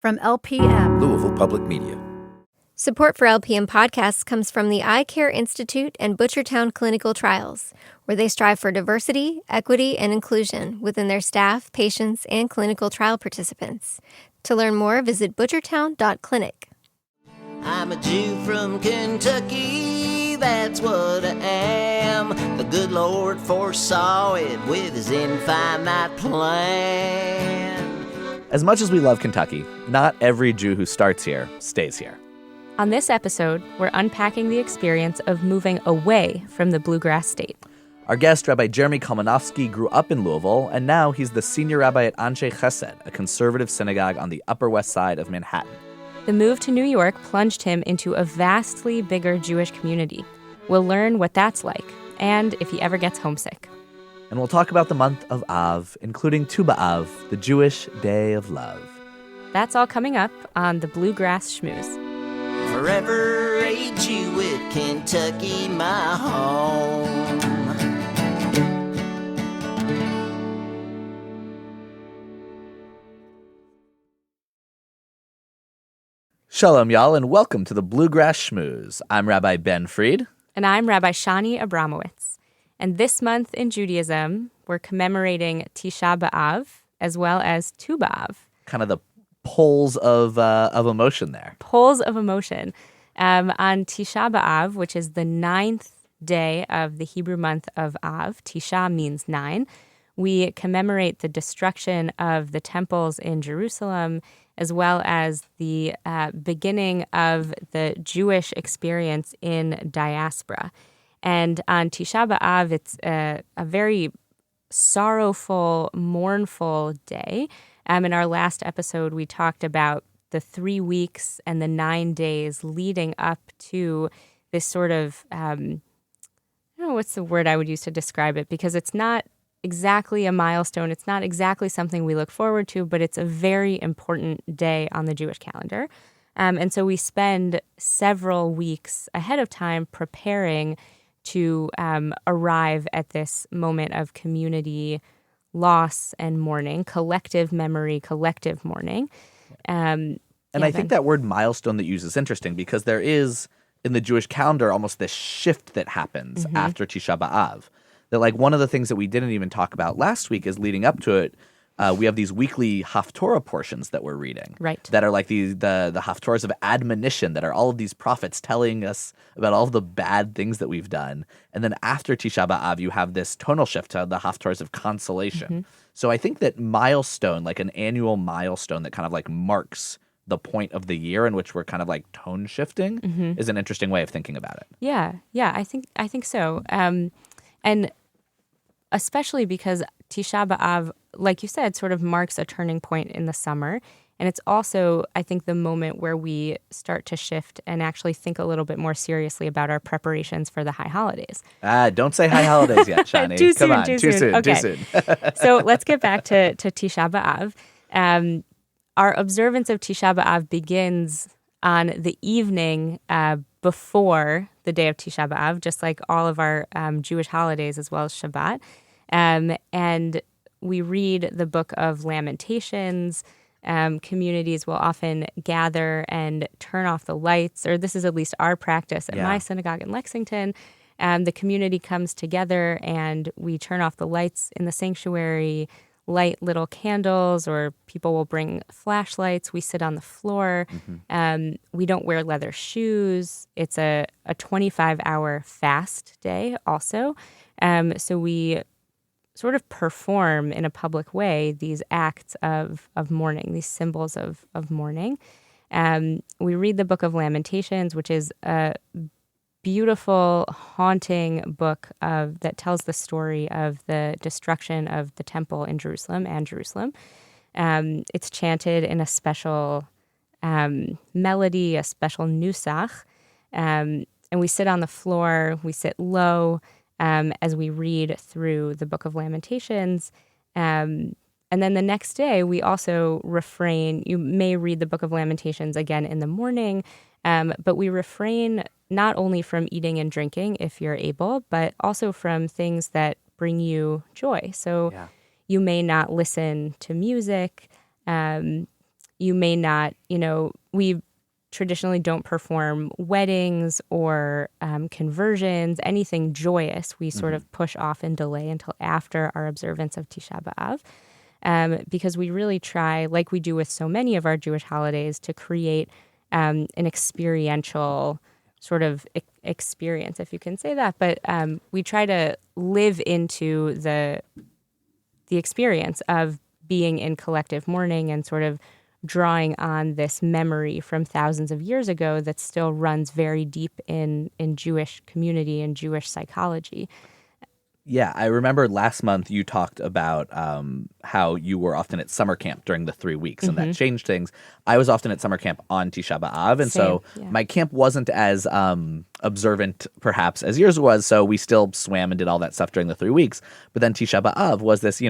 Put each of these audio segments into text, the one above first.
From LPM, Louisville Public Media. Support for LPM podcasts comes from the Eye Care Institute and Butchertown Clinical Trials, where they strive for diversity, equity, and inclusion within their staff, patients, and clinical trial participants. To learn more, visit butchertown.clinic. I'm a Jew from Kentucky, that's what I am. The good Lord foresaw it with his infinite plan. As much as we love Kentucky, not every Jew who starts here stays here. On this episode, we're unpacking the experience of moving away from the Bluegrass State. Our guest, Rabbi Jeremy Kalmanofsky, grew up in Louisville, and now he's the senior rabbi at Anshe Chesed, a conservative synagogue on the Upper West Side of Manhattan. The move to New York plunged him into a vastly bigger Jewish community. We'll learn what that's like, and if he ever gets homesick. And we'll talk about the month of Av, including Tu B'Av, the Jewish Day of Love. That's all coming up on the Bluegrass Schmooze. Forever a Jew with Kentucky, my home. Shalom, y'all, and welcome to the Bluegrass Schmooze. I'm Rabbi Ben Fried. And I'm Rabbi Shani Abramowitz. And this month in Judaism, we're commemorating Tisha B'Av as well as Tu B'Av. Kind of the poles of emotion there. Poles of emotion. On Tisha B'Av, which is the 9th day of the Hebrew month of Av, Tisha means 9, we commemorate the destruction of the temples in Jerusalem, as well as the beginning of the Jewish experience in diaspora. And on Tisha B'Av, it's a very sorrowful, mournful day. In our last episode, we talked about the 3 weeks and the 9 days leading up to this sort of, I don't know what's the word I would use to describe it, because it's not exactly a milestone. It's not exactly something we look forward to, but it's a very important day on the Jewish calendar. And so we spend several weeks ahead of time preparing to arrive at this moment of community loss and mourning, collective memory, collective mourning. And I think that word milestone that you use is interesting because there is, in the Jewish calendar, almost this shift that happens after Tisha B'Av. That, like, one of the things that we didn't even talk about last week is leading up to it, we have these weekly Haftorah portions that we're reading. Right. That are like the Haftorahs of admonition, that are all of these prophets telling us about all of the bad things that we've done. And then after Tisha B'Av, you have this tonal shift to the Haftorahs of consolation. So I think that milestone, like an annual milestone that kind of like marks the point of the year in which we're kind of like tone shifting is an interesting way of thinking about it. Yeah, I think so. And especially because Tisha B'Av, like you said, sort of marks a turning point in the summer. And it's also, I think, the moment where we start to shift and actually think a little bit more seriously about our preparations for the high holidays. Don't say high holidays yet, Shani. Too soon. So let's get back to Tisha B'Av. Our observance of Tisha B'Av begins on the evening before the day of Tisha B'Av, just like all of our Jewish holidays as well as Shabbat. And we read the book of Lamentations. Communities will often gather and turn off the lights, or this is at least our practice at my synagogue in Lexington. The community comes together and we turn off the lights in the sanctuary, light little candles, or people will bring flashlights. We sit on the floor. We don't wear leather shoes. It's a 25-hour fast day also. So we sort of perform in a public way these acts of mourning, these symbols of mourning. We read the book of Lamentations, which is a beautiful, haunting book that tells the story of the destruction of the temple in Jerusalem. It's chanted in a special melody, a special nusach. And we sit on the floor, we sit low as we read through the book of Lamentations. And then the next day, we also refrain. You may read the book of Lamentations again in the morning, but we refrain not only from eating and drinking, if you're able, but also from things that bring you joy. So you may not listen to music. you may not, we traditionally don't perform weddings or conversions, anything joyous. We sort of push off and delay until after our observance of Tisha B'Av, because we really try, like we do with so many of our Jewish holidays, to create an experiential sort of experience, if you can say that. But we try to live into the experience of being in collective mourning and sort of drawing on this memory from thousands of years ago that still runs very deep in Jewish community and Jewish psychology. Yeah, I remember last month you talked about how you were often at summer camp during the 3 weeks, and that changed things. I was often at summer camp on Tisha B'Av, and so my camp wasn't as observant, perhaps, as yours was, so we still swam and did all that stuff during the 3 weeks. But then Tisha B'Av was this,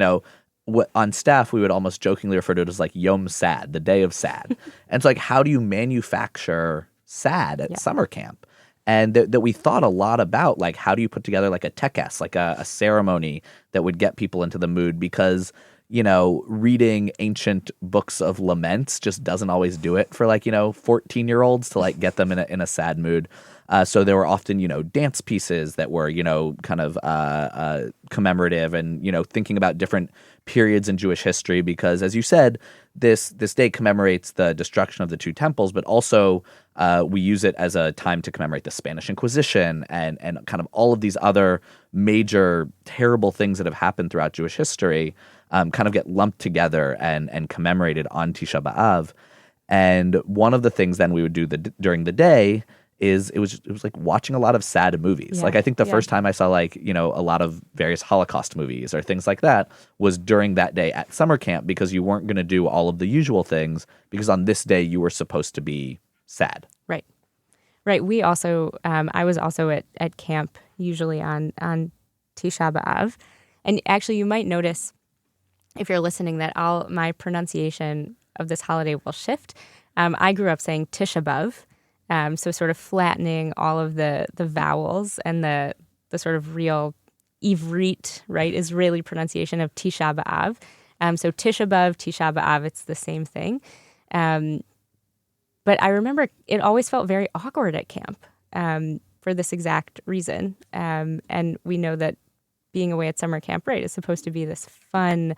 on staff, we would almost jokingly refer to it as like Yom Sad, the day of sad. And it's like, how do you manufacture sad at summer camp? And that we thought a lot about, like, how do you put together like a tekes, like a ceremony that would get people into the mood? Because, reading ancient books of laments just doesn't always do it for 14-year-olds to like get them in a sad mood. So there were often, dance pieces that were, kind of commemorative and, thinking about different periods in Jewish history, because as you said, this day commemorates the destruction of the two temples, but also we use it as a time to commemorate the Spanish Inquisition and kind of all of these other major terrible things that have happened throughout Jewish history kind of get lumped together and commemorated on Tisha B'Av. And one of the things then we would do during the day is it was like watching a lot of sad movies. Like I think the first time I saw a lot of various Holocaust movies or things like that was during that day at summer camp, because you weren't going to do all of the usual things, because on this day you were supposed to be sad. Right. We also, I was also at camp usually on Tisha B'Av. And actually you might notice if you're listening that my pronunciation of this holiday will shift. I grew up saying Tisha B'Av. So sort of flattening all of the vowels and the sort of real Ivrit, right, Israeli pronunciation of Tisha B'Av. So Tisha B'Av, Tisha B'Av, it's the same thing. But I remember it always felt very awkward at camp for this exact reason. And we know that being away at summer camp, right, is supposed to be this fun,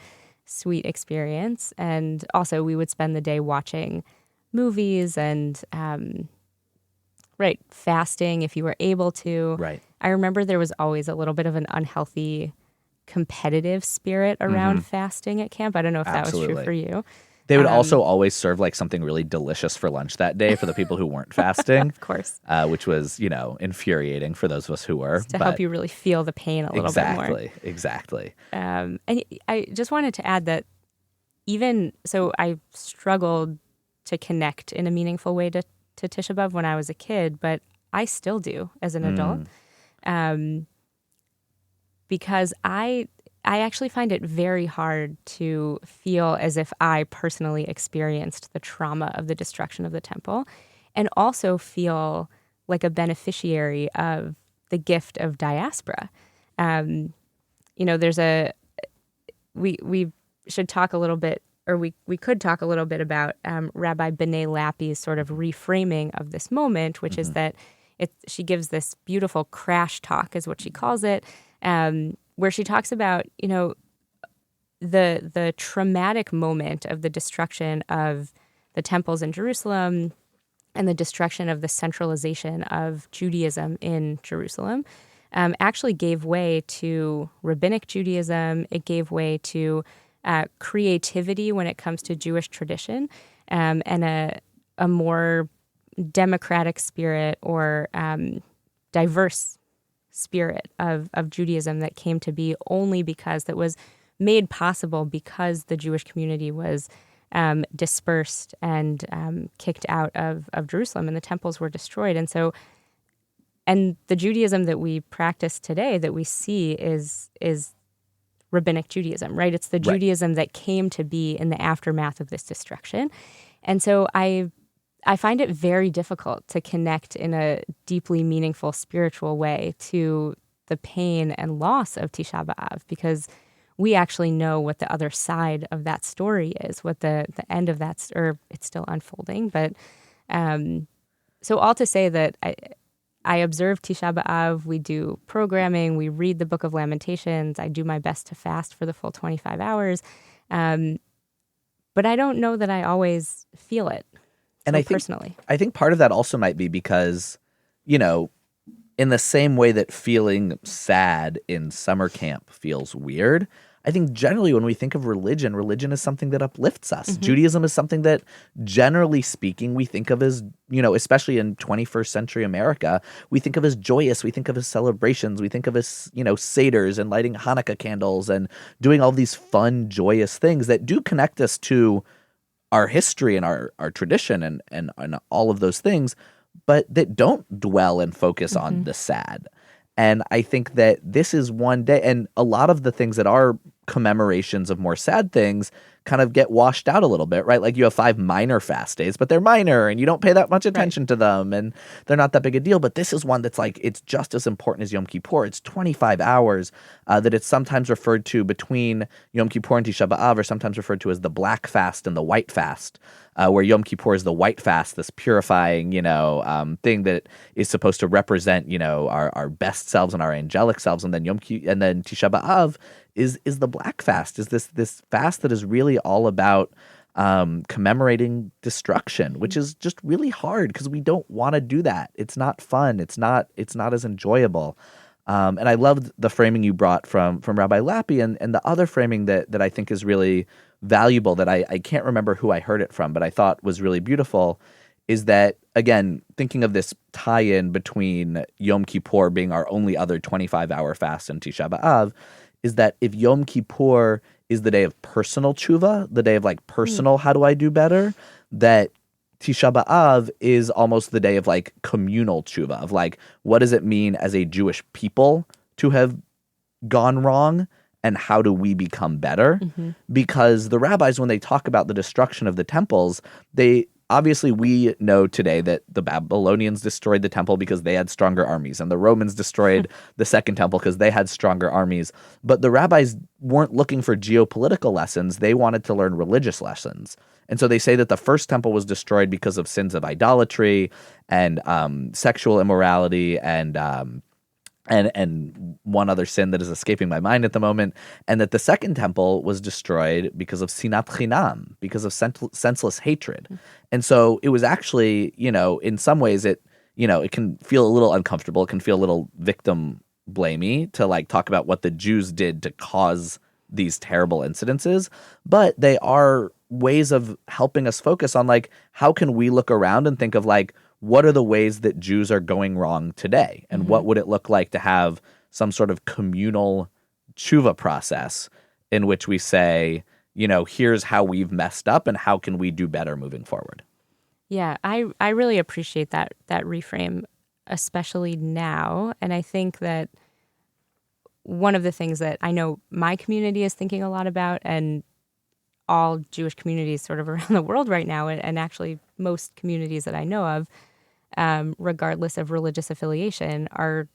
sweet experience. And also we would spend the day watching movies and fasting if you were able to. Right. I remember there was always a little bit of an unhealthy competitive spirit around fasting at camp. I don't know if that was true for you. They would also always serve something really delicious for lunch that day for the people who weren't fasting. Of course. Which was, infuriating for those of us who were. To help you really feel the pain a little bit more. Exactly. And I just wanted to add that so I struggled to connect in a meaningful way to Tisha B'Av when I was a kid, but I still do as an adult, because I actually find it very hard to feel as if I personally experienced the trauma of the destruction of the temple, and also feel like a beneficiary of the gift of diaspora. There's we should talk a little bit, or we could talk a little bit about Rabbi B'nai Lappy's sort of reframing of this moment, which is that she gives this beautiful crash talk, is what she calls it, where she talks about, the traumatic moment of the destruction of the temples in Jerusalem and the destruction of the centralization of Judaism in Jerusalem actually gave way to rabbinic Judaism. It gave way to creativity when it comes to Jewish tradition, and a more democratic spirit or diverse spirit of Judaism that came to be only because that was made possible because the Jewish community was dispersed and kicked out of Jerusalem, and the temples were destroyed. And the Judaism that we practice today, that we see, is rabbinic Judaism, right? It's the Judaism that came to be in the aftermath of this destruction. And so I find it very difficult to connect in a deeply meaningful spiritual way to the pain and loss of Tisha B'Av, because we actually know what the other side of that story is, what the end of that, or it's still unfolding. But so all to say that I observe Tisha B'Av, we do programming, we read the Book of Lamentations, I do my best to fast for the full 25 hours. But I don't know that I always feel it. And Personally. I think part of that also might be because, you know, in the same way that feeling sad in summer camp feels weird, I think generally when we think of religion, religion is something that uplifts us. Mm-hmm. Judaism is something that, generally speaking, we think of as, you know, especially in 21st century America, we think of as joyous, we think of as celebrations, we think of as, you know, seders and lighting Hanukkah candles and doing all these fun, joyous things that do connect us to our history and our tradition and all of those things, but that don't dwell and focus on the sad. And I think that this is one day, and a lot of the things that are commemorations of more sad things kind of get washed out a little bit, right? Like you have 5 minor fast days, but they're minor and you don't pay that much attention to them and they're not that big a deal. But this is one that's like, it's just as important as Yom Kippur. It's 25 hours that it's sometimes referred to between Yom Kippur and Tisha B'Av, or sometimes referred to as the black fast and the white fast, where Yom Kippur is the white fast, this purifying, you know, thing that is supposed to represent, you know, our best selves and our angelic selves. And then Tisha B'Av is the black fast, is this fast that is really all about commemorating destruction, which is just really hard because we don't want to do that. It's not fun. It's not as enjoyable. And I loved the framing you brought from Rabbi Lappy, and the other framing that I think is really valuable that I can't remember who I heard it from, but I thought was really beautiful, is that, again, thinking of this tie-in between Yom Kippur being our only other 25-hour fast and Tisha B'Av, is that if Yom Kippur is the day of personal tshuva, the day of like personal, how do I do better, that Tisha B'Av is almost the day of like communal tshuva, of like, what does it mean as a Jewish people to have gone wrong and how do we become better? Because the rabbis, when they talk about the destruction of the temples, obviously, we know today that the Babylonians destroyed the temple because they had stronger armies, and the Romans destroyed the second temple because they had stronger armies. But the rabbis weren't looking for geopolitical lessons. They wanted to learn religious lessons. And so they say that the first temple was destroyed because of sins of idolatry and sexual immorality and one other sin that is escaping my mind at the moment, and that the second temple was destroyed because of sinat chinam, because of senseless hatred. And so it was actually, you know, in some ways it can feel a little uncomfortable. It can feel a little victim blamey to like talk about what the Jews did to cause these terrible incidences, but they are ways of helping us focus on like, how can we look around and think of like, what are the ways that Jews are going wrong today? And what would it look like to have some sort of communal tshuva process in which we say, you know, here's how we've messed up and how can we do better moving forward? Yeah, I really appreciate that reframe, especially now. And I think that one of the things that I know my community is thinking a lot about, and all Jewish communities sort of around the world right now, and actually most communities that I know of, regardless of religious affiliation, are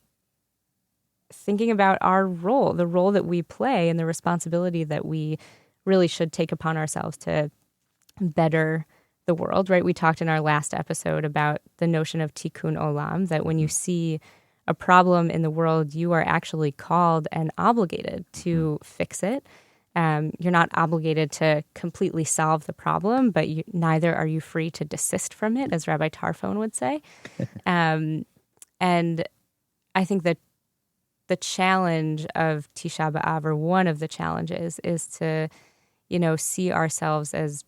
thinking about our role, the role that we play and the responsibility that we really should take upon ourselves to better the world, right? We talked in our last episode about the notion of tikkun olam, that when you see a problem in the world, you are actually called and obligated to fix it. You're not obligated to completely solve the problem, but neither are you free to desist from it, as Rabbi Tarfon would say. And I think that the challenge of Tisha B'Av, or one of the challenges, is to, you know, see ourselves as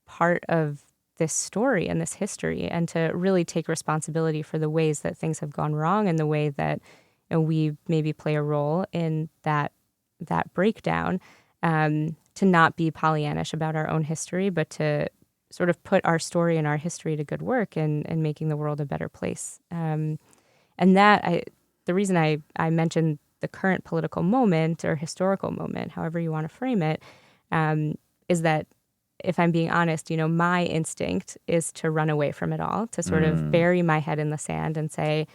part of this story and this history, and to really take responsibility for the ways that things have gone wrong and the way that, you know, we maybe play a role in that breakdown. To not be Pollyannish about our own history, but to sort of put our story and our history to good work and making the world a better place. And that, the reason I mentioned the current political moment or historical moment, however you want to frame it, is that, if I'm being honest, you know, my instinct is to run away from it all, to sort of bury my head in the sand and say,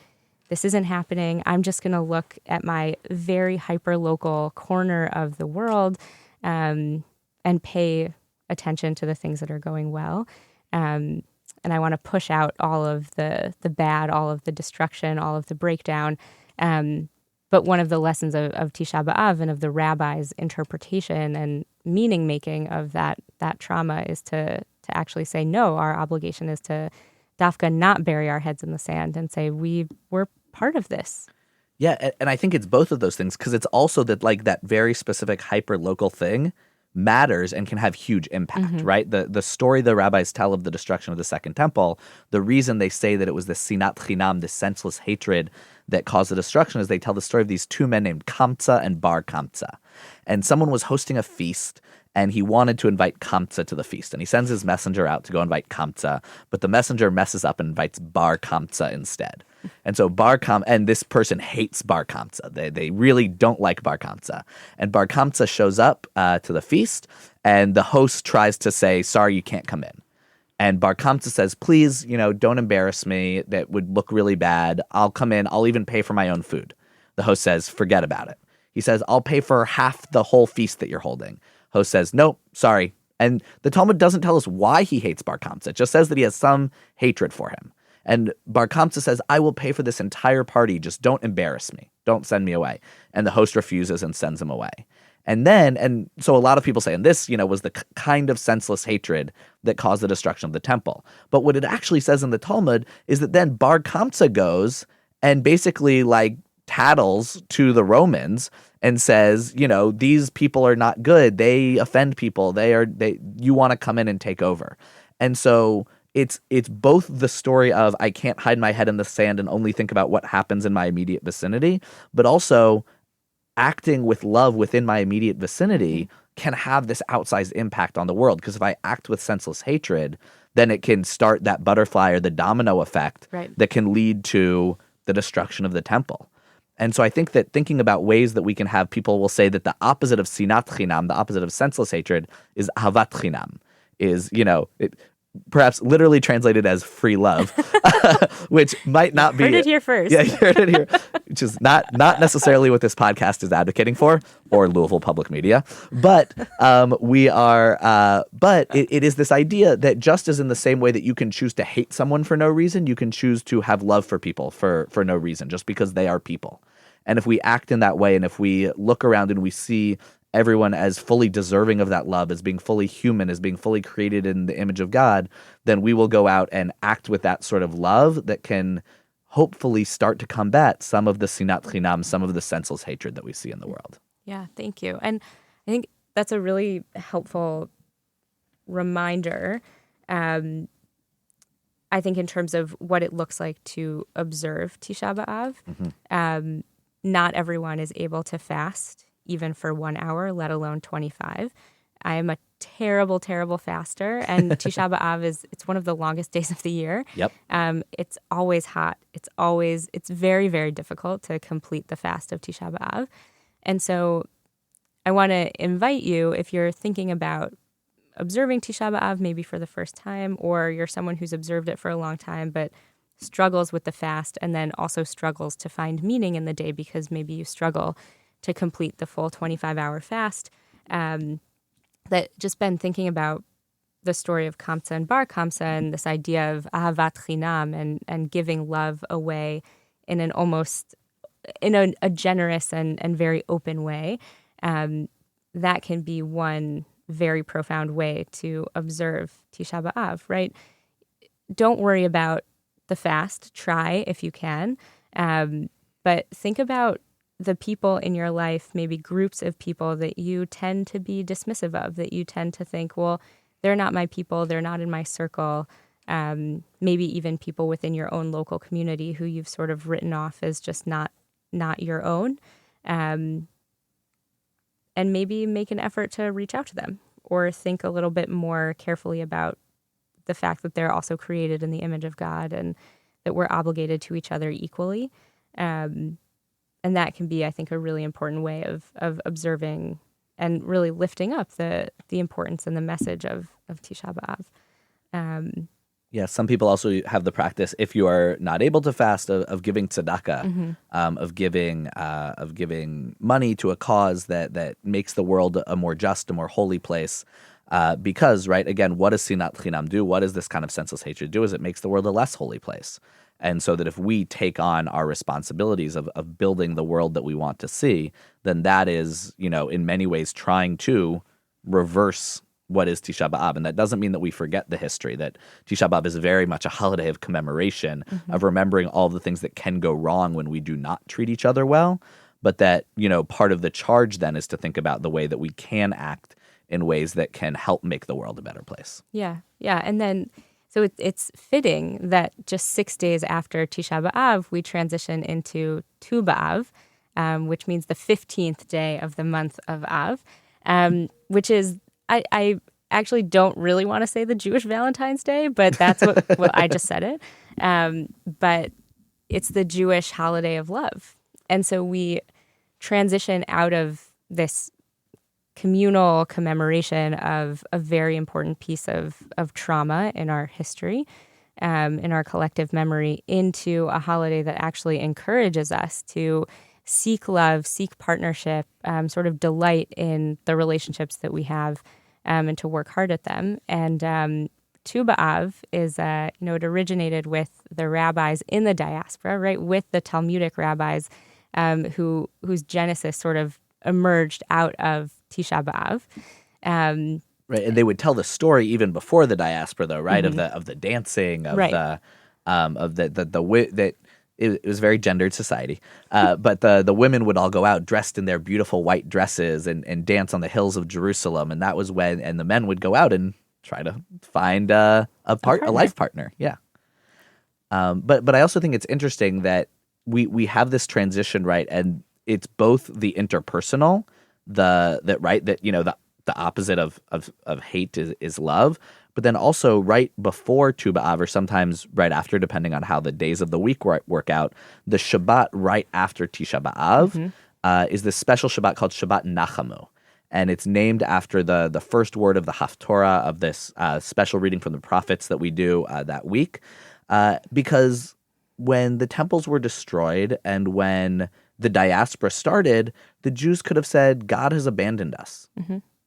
this isn't happening. I'm just going to look at my very hyper-local corner of the world and pay attention to the things that are going well. And I want to push out all of the bad, all of the destruction, all of the breakdown. But one of the lessons of Tisha B'Av and of the rabbi's interpretation and meaning making of that trauma is to actually say, no, our obligation is to dafka not bury our heads in the sand and say we're part of this. Yeah, and I think it's both of those things, because it's also that like that very specific hyper local thing matters and can have huge impact, right? The story the rabbis tell of the destruction of the Second Temple, the reason they say that it was this sinat chinam, this senseless hatred that caused the destruction, is they tell the story of these two men named Kamtza and Bar Kamtza. And someone was hosting a feast, and he wanted to invite Kamtza to the feast. And he sends his messenger out to go invite Kamtza, but the messenger messes up and invites Bar Kamtza instead. And so and this person hates Bar Kamtza. They really don't like Bar Kamtza. And Bar Kamtza shows up to the feast, and the host tries to say, sorry, you can't come in. And Bar Kamtza says, please, don't embarrass me. That would look really bad. I'll come in. I'll even pay for my own food. The host says, forget about it. He says, I'll pay for half the whole feast that you're holding. Host says, nope, sorry. And the Talmud doesn't tell us why he hates Bar Kamtza. It just says that he has some hatred for him. And Bar Kamtza says, I will pay for this entire party. Just don't embarrass me. Don't send me away. And the host refuses and sends him away. And so a lot of people say, and this, was the kind of senseless hatred that caused the destruction of the temple. But what it actually says in the Talmud is that then Bar Kamtza goes and basically tattles to the Romans and says, these people are not good. They offend people. You want to come in and take over. And so it's both the story of I can't hide my head in the sand and only think about what happens in my immediate vicinity, but also acting with love within my immediate vicinity can have this outsized impact on the world. Because if I act with senseless hatred, then it can start that butterfly or the domino effect that can lead to the destruction of the temple. And so I think that thinking about ways that we can have people will say that the opposite of sinat chinam, the opposite of senseless hatred, is ahavat chinam, is, perhaps literally translated as free love, which might not be. Heard it here first. Yeah, you heard it here, which is not necessarily what this podcast is advocating for, or Louisville Public Media. But it is this idea that just as in the same way that you can choose to hate someone for no reason, you can choose to have love for people for no reason, just because they are people. And if we act in that way, and if we look around and we see everyone as fully deserving of that love, as being fully human, as being fully created in the image of God, then we will go out and act with that sort of love that can hopefully start to combat some of the sinat chinam, some of the senseless hatred that we see in the world. Yeah, thank you. And I think that's a really helpful reminder, I think, in terms of what it looks like to observe Tisha B'Av. Not everyone is able to fast even for 1 hour, let alone 25. I am a terrible, terrible faster, and Tisha B'Av it's one of the longest days of the year. Yep. It's always hot. It's very, very difficult to complete the fast of Tisha B'Av. And so I want to invite you, if you're thinking about observing Tisha B'Av maybe for the first time, or you're someone who's observed it for a long time but struggles with the fast, and then also struggles to find meaning in the day because maybe you struggle to complete the full 25-hour fast, that just been thinking about the story of Kamtza and Bar Kamtza and this idea of ahavat chinam and giving love away in a generous and very open way. That can be one very profound way to observe Tisha B'Av, right? Don't worry about the fast. Try if you can. But think about the people in your life, maybe groups of people that you tend to be dismissive of, that you tend to think, well, they're not my people, they're not in my circle. Maybe even people within your own local community who you've sort of written off as just not your own. And maybe make an effort to reach out to them, or think a little bit more carefully about the fact that they're also created in the image of God and that we're obligated to each other equally. And that can be, I think, a really important way of observing and really lifting up the importance and the message of Tisha B'Av. Yeah, some people also have the practice, if you are not able to fast, of giving tzedakah, of giving money to a cause that makes the world a more just, a more holy place. Because, right, again, what does sinat chinam do? What does this kind of senseless hatred do? Is it makes the world a less holy place. And so that if we take on our responsibilities of building the world that we want to see, then that is, in many ways trying to reverse what is Tisha B'Av. And that doesn't mean that we forget the history, that Tisha B'Av is very much a holiday of commemoration, of remembering all the things that can go wrong when we do not treat each other well, but that, part of the charge then is to think about the way that we can act in ways that can help make the world a better place. Yeah. And then, so it's fitting that just 6 days after Tisha B'Av, we transition into Tu B'Av, which means the 15th day of the month of Av, which is, I actually don't really want to say the Jewish Valentine's Day, but that's what I just said it. But it's the Jewish holiday of love. And so we transition out of this communal commemoration of a very important piece of trauma in our history, in our collective memory, into a holiday that actually encourages us to seek love, seek partnership, sort of delight in the relationships that we have, and to work hard at them. And Tu B'Av is, it originated with the rabbis in the diaspora, right, with the Talmudic rabbis whose genesis sort of emerged out of Tisha B'Av. Right, and they would tell the story even before the diaspora, though, right? Of the dancing, it was a very gendered society, but the women would all go out dressed in their beautiful white dresses and dance on the hills of Jerusalem, and that was and the men would go out and try to find a life partner. Yeah, but I also think it's interesting that we have this transition, right, and it's both the interpersonal, the opposite of hate is love. But then also right before Tu B'Av, or sometimes right after, depending on how the days of the week work out, the Shabbat right after Tisha B'Av is this special Shabbat called Shabbat Nachamu. And it's named after the first word of the Haftorah, of this special reading from the prophets that we do that week. Because when the temples were destroyed and when the diaspora started, the Jews could have said, God has abandoned us.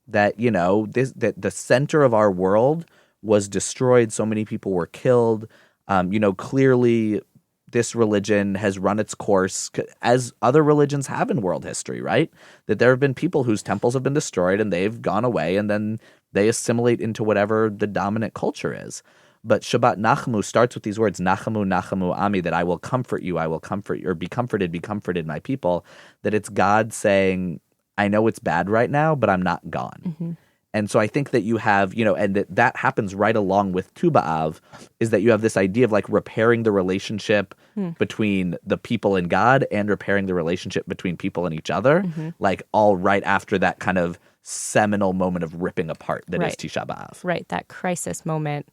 That, that the center of our world was destroyed. So many people were killed. Clearly this religion has run its course, as other religions have in world history, right? That there have been people whose temples have been destroyed and they've gone away and then they assimilate into whatever the dominant culture is. But Shabbat Nachamu starts with these words, Nachamu, Nachamu, Ami, that I will comfort you, or be comforted, my people. That it's God saying, I know it's bad right now, but I'm not gone. And so I think that you have, and that happens right along with Tu B'Av, is that you have this idea of like repairing the relationship between the people and God and repairing the relationship between people and each other, like all right after that kind of seminal moment of ripping apart that is Tisha B'Av. Right, that crisis moment,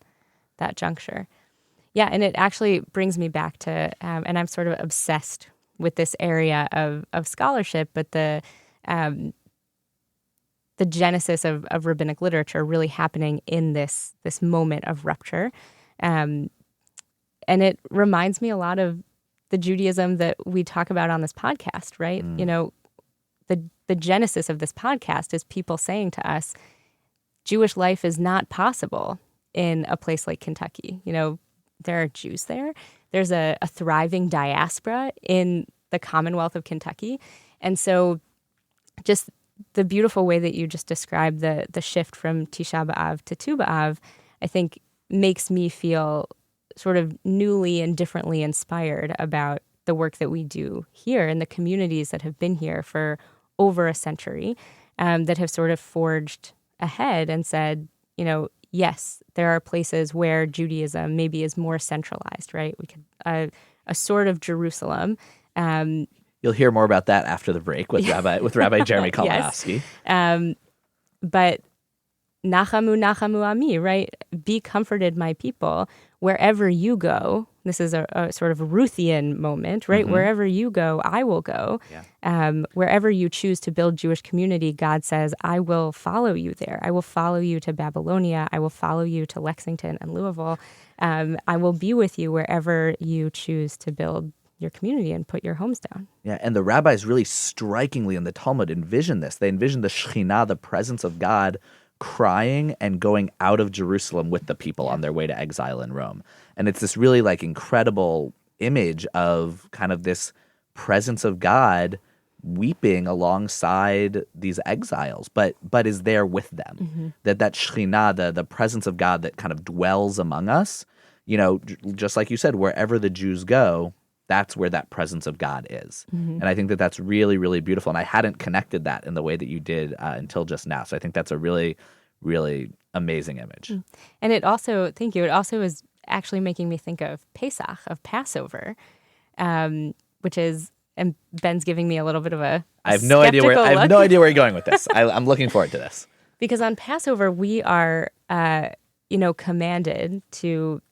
that juncture. Yeah, and it actually brings me back to, and I'm sort of obsessed with this area of scholarship, but the genesis of rabbinic literature really happening in this moment of rupture. And it reminds me a lot of the Judaism that we talk about on this podcast, right? The genesis of this podcast is people saying to us, Jewish life is not possible in a place like Kentucky. There are Jews there. There's a thriving diaspora in the Commonwealth of Kentucky. And so just the beautiful way that you just described the shift from Tisha B'Av to Tu B'Av, I think makes me feel sort of newly and differently inspired about the work that we do here and the communities that have been here for over a century, that have sort of forged ahead and said, yes, there are places where Judaism maybe is more centralized, right? We could a sort of Jerusalem. You'll hear more about that after the break with Rabbi Jeremy Kalmanofsky. Yes. But Nachamu, Nachamu Ami, right? Be comforted, my people. Wherever you go, This is a sort of Ruthian moment, right? Wherever you go, I will go. Yeah. Wherever you choose to build Jewish community, God says, I will follow you there. I will follow you to Babylonia. I will follow you to Lexington and Louisville. I will be with you wherever you choose to build your community and put your homes down. Yeah, and the rabbis really strikingly in the Talmud envision this. They envision the Shekhinah, the presence of God, crying and going out of Jerusalem with the people on their way to exile in Rome. And it's this really like incredible image of kind of this presence of God weeping alongside these exiles, but is there with them. That Shekhinah, the presence of God that kind of dwells among us, just like you said, wherever the Jews go, that's where that presence of God is. And I think that that's really, really beautiful. And I hadn't connected that in the way that you did until just now. So I think that's a really, really amazing image. And it also, thank you, it also is actually making me think of Pesach, of Passover, which is, and Ben's giving me a little bit of a I have no idea where you're going with this. I'm looking forward to this. Because on Passover, we are, commanded to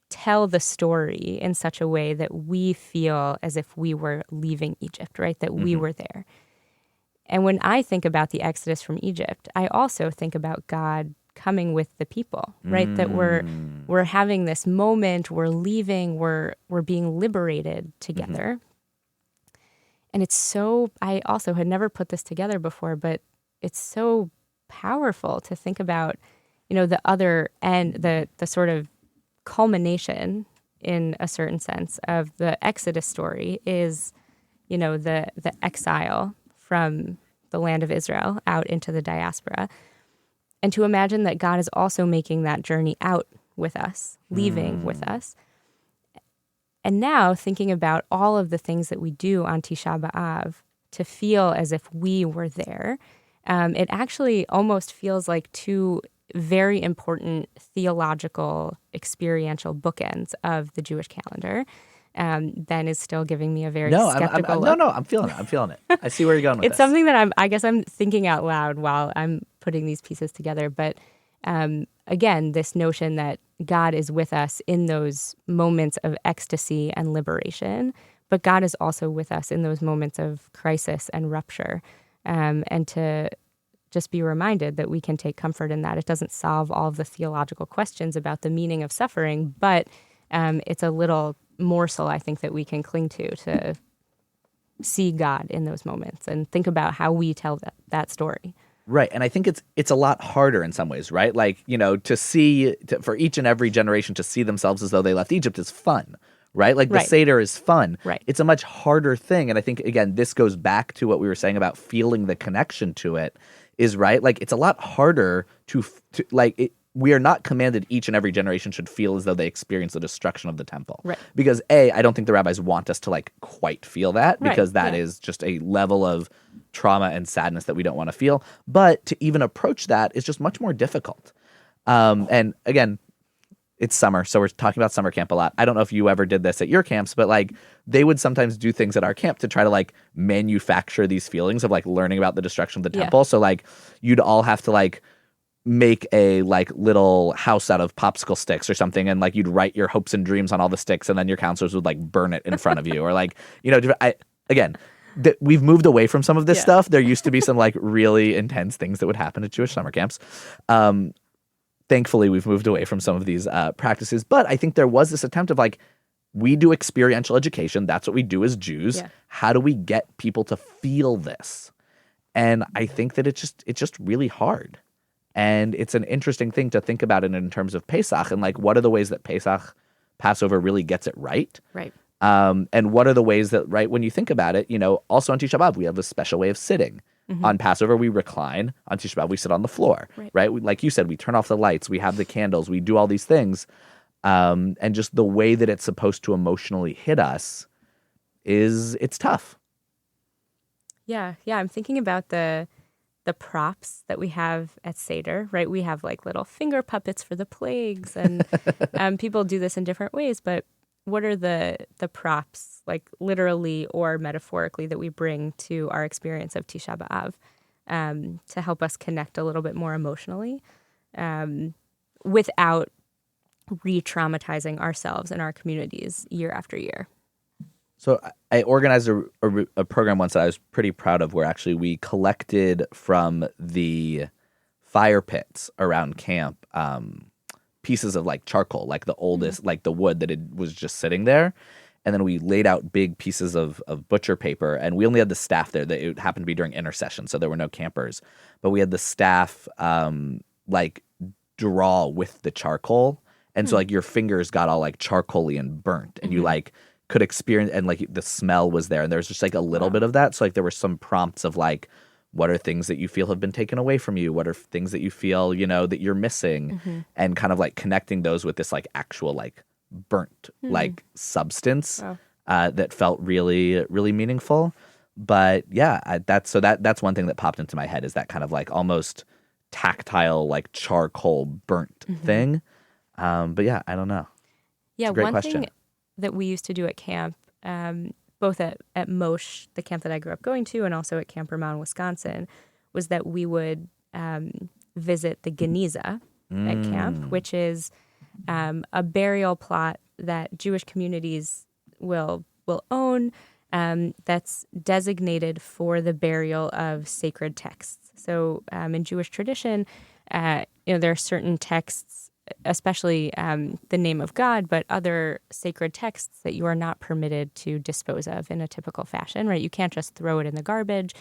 tell the story in such a way that we feel as if we were leaving Egypt, right? That we were there. And when I think about the Exodus from Egypt, I also think about God coming with the people, right? That we're having this moment, we're leaving, we're being liberated together. And it's so, I also had never put this together before, but it's so powerful to think about, the other end, the sort of culmination in a certain sense of the Exodus story is, the exile from the land of Israel out into the diaspora. And to imagine that God is also making that journey out with us, leaving with us. And now thinking about all of the things that we do on Tisha B'Av to feel as if we were there, it actually almost feels like two very important theological, experiential bookends of the Jewish calendar. Ben is still giving me a very skeptical look. No, I'm feeling it. I see where you're going with this. It's something that I guess I'm thinking out loud while I'm putting these pieces together. But again, this notion that God is with us in those moments of ecstasy and liberation, but God is also with us in those moments of crisis and rupture. And to just be reminded that we can take comfort in that. It doesn't solve all of the theological questions about the meaning of suffering, but it's a little morsel, I think, that we can cling to see God in those moments and think about how we tell that story. Right. And I think it's a lot harder in some ways, right? Like, for each and every generation to see themselves as though they left Egypt is fun, right? Like the Seder is fun. Right. It's a much harder thing. And I think, again, this goes back to what we were saying about feeling the connection to it is, right? Like, it's a lot harder we are not commanded each and every generation should feel as though they experience the destruction of the temple. Right. Because I don't think the rabbis want us to quite feel that, because that is just a level of trauma and sadness that we don't want to feel. But to even approach that is just much more difficult. And again, it's summer, so we're talking about summer camp a lot. I don't know if you ever did this at your camps, but they would sometimes do things at our camp to try to manufacture these feelings of learning about the destruction of the temple. So you'd all have to make a little house out of popsicle sticks or something, and you'd write your hopes and dreams on all the sticks, and then your counselors would burn it in front of you, or we've moved away from some of this stuff. There used to be some really intense things that would happen at Jewish summer camps. Thankfully, we've moved away from some of these practices, but I think there was this attempt of we do experiential education. That's what we do as Jews. Yeah. How do we get people to feel this? And I think that it's just really hard. And it's an interesting thing to think about it in terms of Pesach and what are the ways that Passover really gets it right? Right. And what are the ways that, right, when you think about it, also on Tisha B'Av, we have a special way of sitting. On Passover, we recline. On Tisha B'Av, we sit on the floor, right? Like you said, we turn off the lights, we have the candles, we do all these things. And just the way that it's supposed to emotionally hit us it's tough. Yeah. I'm thinking about the props that we have at Seder, right? We have little finger puppets for the plagues, and people do this in different ways, but what are the props, literally or metaphorically, that we bring to our experience of Tisha B'Av to help us connect a little bit more emotionally without re-traumatizing ourselves and our communities year after year. So I organized a program once that I was pretty proud of, where actually we collected from the fire pits around camp pieces of like charcoal, like the oldest, like the wood that it was just sitting there. And then we laid out big pieces of butcher paper, and we only had the staff there. That it happened to be during intercession, so there were no campers. But we had the staff like draw with the charcoal, and so like your fingers got all like charcoaly and burnt, and you like could experience, and like the smell was there, and there was just like a little bit of that. So like there were some prompts of like, what are things that you feel have been taken away from you? What are things that you feel, that you're missing? And kind of like connecting those with this like actual like burnt like substance that felt really, really meaningful. But yeah, that's one thing that popped into my head, is that kind of like almost tactile, like charcoal burnt thing. But yeah, I don't know. Yeah, great one question. thing that we used to do at camp, both at Moshe, the camp that I grew up going to, and also at Camp Ramon, Wisconsin, was that we would visit the Geniza at camp, which is a burial plot that Jewish communities will own, that's designated for the burial of sacred texts. So in Jewish tradition, there are certain texts, especially the name of God, but other sacred texts that you are not permitted to dispose of in a typical fashion, right? You can't just throw it in the garbage,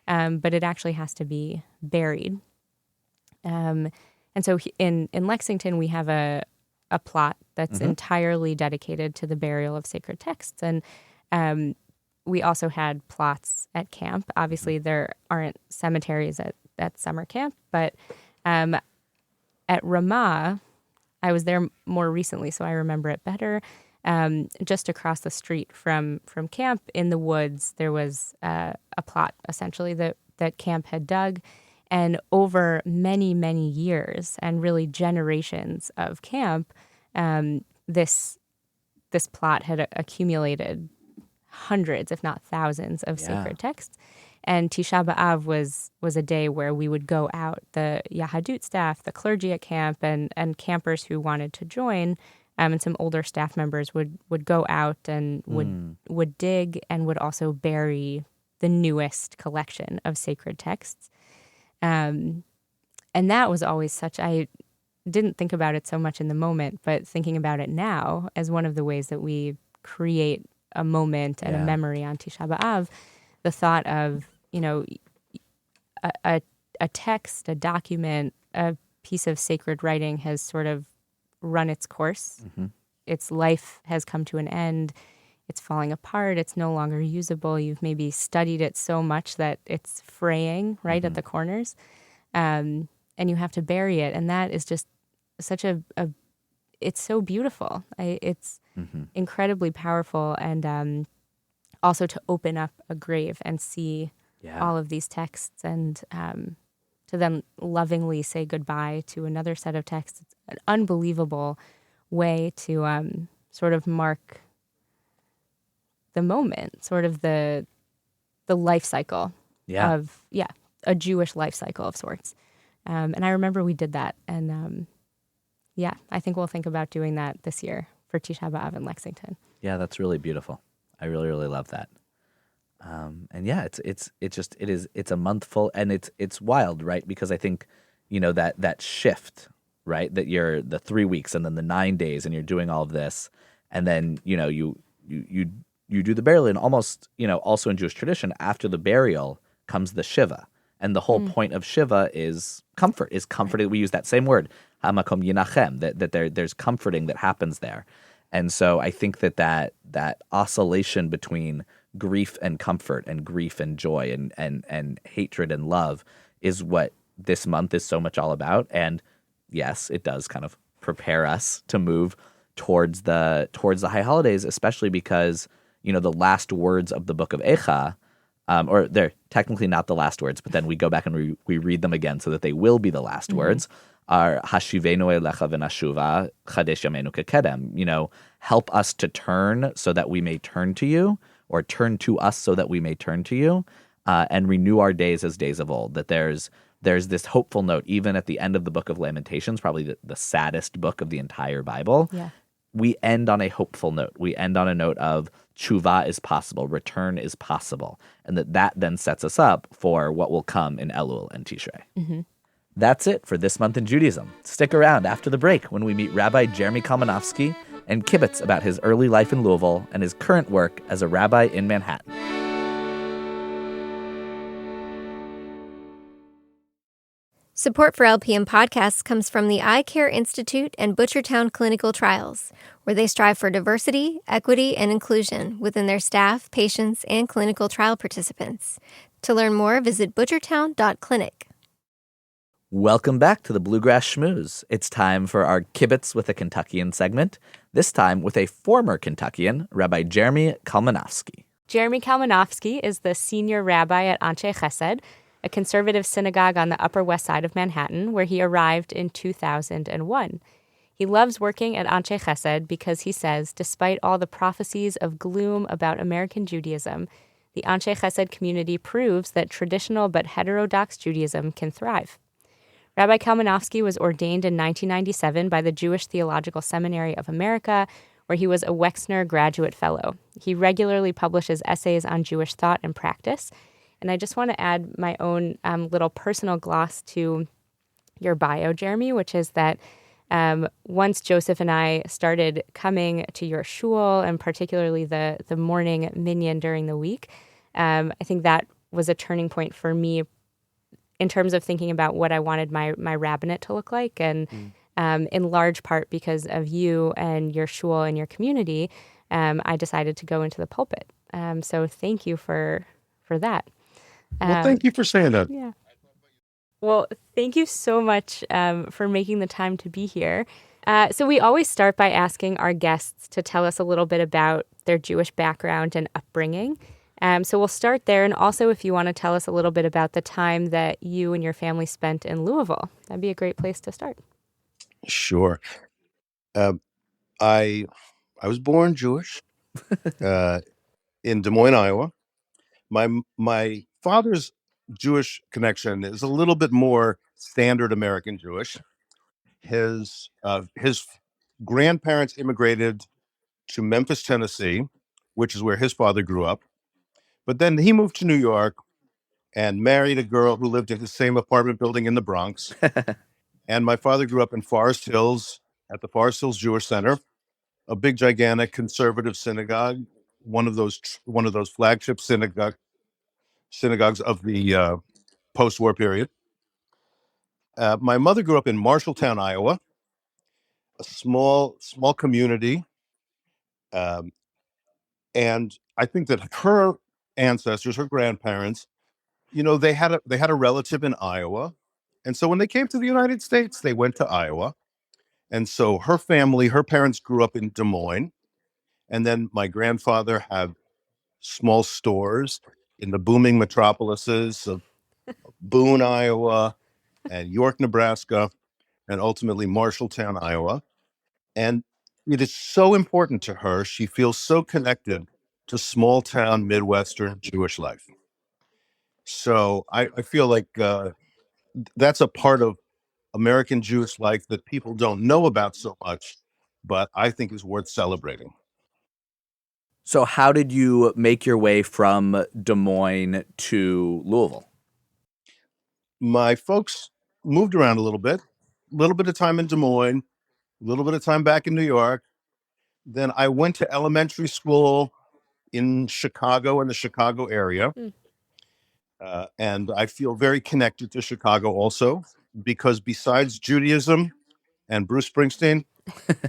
but it actually has to be buried. And so in Lexington, we have a plot that's entirely dedicated to the burial of sacred texts. And we also had plots at camp. Obviously, there aren't cemeteries at summer camp, but at Ramah, I was there more recently, so I remember it better. Just across the street from camp in the woods, there was a plot, essentially, that camp had dug. And over many, many years, and really generations of camp, this plot had accumulated hundreds, if not thousands, of sacred texts. And Tisha B'Av was a day where we would go out, the Yahadut staff, the clergy at camp, and campers who wanted to join, and some older staff members would go out and would dig and would also bury the newest collection of sacred texts. And that was always I didn't think about it so much in the moment, but thinking about it now as one of the ways that we create a moment and a memory on Tisha B'Av, the thought of, a text, a document, a piece of sacred writing has sort of run its course. Its life has come to an end. It's falling apart. It's no longer usable. You've maybe studied it so much that it's fraying right at the corners. And you have to bury it. And that is just such it's so beautiful. It's incredibly powerful. And also to open up a grave and see all of these texts, and to then lovingly say goodbye to another set of texts. It's an unbelievable way to sort of mark the moment, sort of the life cycle of a Jewish life cycle of sorts. And I remember we did that, and I think we'll think about doing that this year for Tisha B'Av in Lexington. Yeah, that's really beautiful. I really, really love that. And yeah, it's a month full, and it's wild, right? Because I think, that shift, right? That you're the 3 weeks and then the 9 days, and you're doing all of this, and then you do the burial, and almost, also in Jewish tradition, after the burial comes the Shiva. And the whole point of Shiva is comfort. Right. We use that same word, hamakom yinachem, that there's comforting that happens there. And so I think that oscillation between grief and comfort, and grief and joy, and hatred and love is what this month is so much all about. And yes, it does kind of prepare us to move towards the high holidays, especially because, the last words of the book of Echa, or they're technically not the last words, but then we go back and we read them again so that they will be the last words, are Hashivenu elecha v'nashuva chadesh yameinu kekedem. Help us to turn so that we may turn to you, or turn to us so that we may turn to you, and renew our days as days of old. That there's there's this hopeful note, even at the end of the book of Lamentations, probably the saddest book of the entire Bible. Yeah. We end on a hopeful note. We end on a note of tshuva is possible, return is possible, and that then sets us up for what will come in Elul and Tishrei. Mm-hmm. That's it for This Month in Judaism. Stick around after the break when we meet Rabbi Jeremy Kalmanofsky and kibitz about his early life in Louisville and his current work as a rabbi in Manhattan. Support for LPM podcasts comes from the Eye Care Institute and Butchertown Clinical Trials, where they strive for diversity, equity, and inclusion within their staff, patients, and clinical trial participants. To learn more, visit butchertown.clinic. Welcome back to the Bluegrass Schmooze. It's time for our Kibitz with a Kentuckian segment, this time with a former Kentuckian, Rabbi Jeremy Kalmanofsky. Jeremy Kalmanofsky is the senior rabbi at Anshe Chesed, a conservative synagogue on the Upper West Side of Manhattan, where he arrived in 2001. He loves working at Anshe Chesed because he says, despite all the prophecies of gloom about American Judaism, the Anshe Chesed community proves that traditional but heterodox Judaism can thrive. Rabbi Kalmanofsky was ordained in 1997 by the Jewish Theological Seminary of America, where he was a Wexner Graduate Fellow. He regularly publishes essays on Jewish thought and practice. And I just want to add my own little personal gloss to your bio, Jeremy, which is that once Joseph and I started coming to your shul, and particularly the morning minyan during the week, I think that was a turning point for me in terms of thinking about what I wanted my rabbinate to look like. And in large part because of you and your shul and your community, I decided to go into the pulpit. So thank you for that. Well, thank you for saying that. Yeah. Well, thank you so much for making the time to be here. So we always start by asking our guests to tell us a little bit about their Jewish background and upbringing. So we'll start there. And also, if you want to tell us a little bit about the time that you and your family spent in Louisville, that'd be a great place to start. Sure. I was born Jewish in Des Moines, Iowa. My father's Jewish connection is a little bit more standard American Jewish. His grandparents immigrated to Memphis, Tennessee, which is where his father grew up. But then he moved to New York and married a girl who lived in the same apartment building in the Bronx. And my father grew up in Forest Hills at the Forest Hills Jewish Center, a big, gigantic conservative synagogue, one of those flagship synagogues of the post-war period. My mother grew up in Marshalltown, Iowa, a small community, and I think that her ancestors, her grandparents, they had a relative in Iowa, and so when they came to the United States, they went to Iowa, and so her parents grew up in Des Moines, and then my grandfather had small stores in the booming metropolises of Boone, Iowa, and York, Nebraska, and ultimately Marshalltown, Iowa. And it is so important to her. She feels so connected to small town Midwestern Jewish life. So I feel like that's a part of American Jewish life that people don't know about so much, but I think is worth celebrating. So how did you make your way from Des Moines to Louisville? My folks moved around a little bit of time in Des Moines, a little bit of time back in New York. Then I went to elementary school in Chicago, in the Chicago area. And I feel very connected to Chicago also, because besides Judaism and Bruce Springsteen,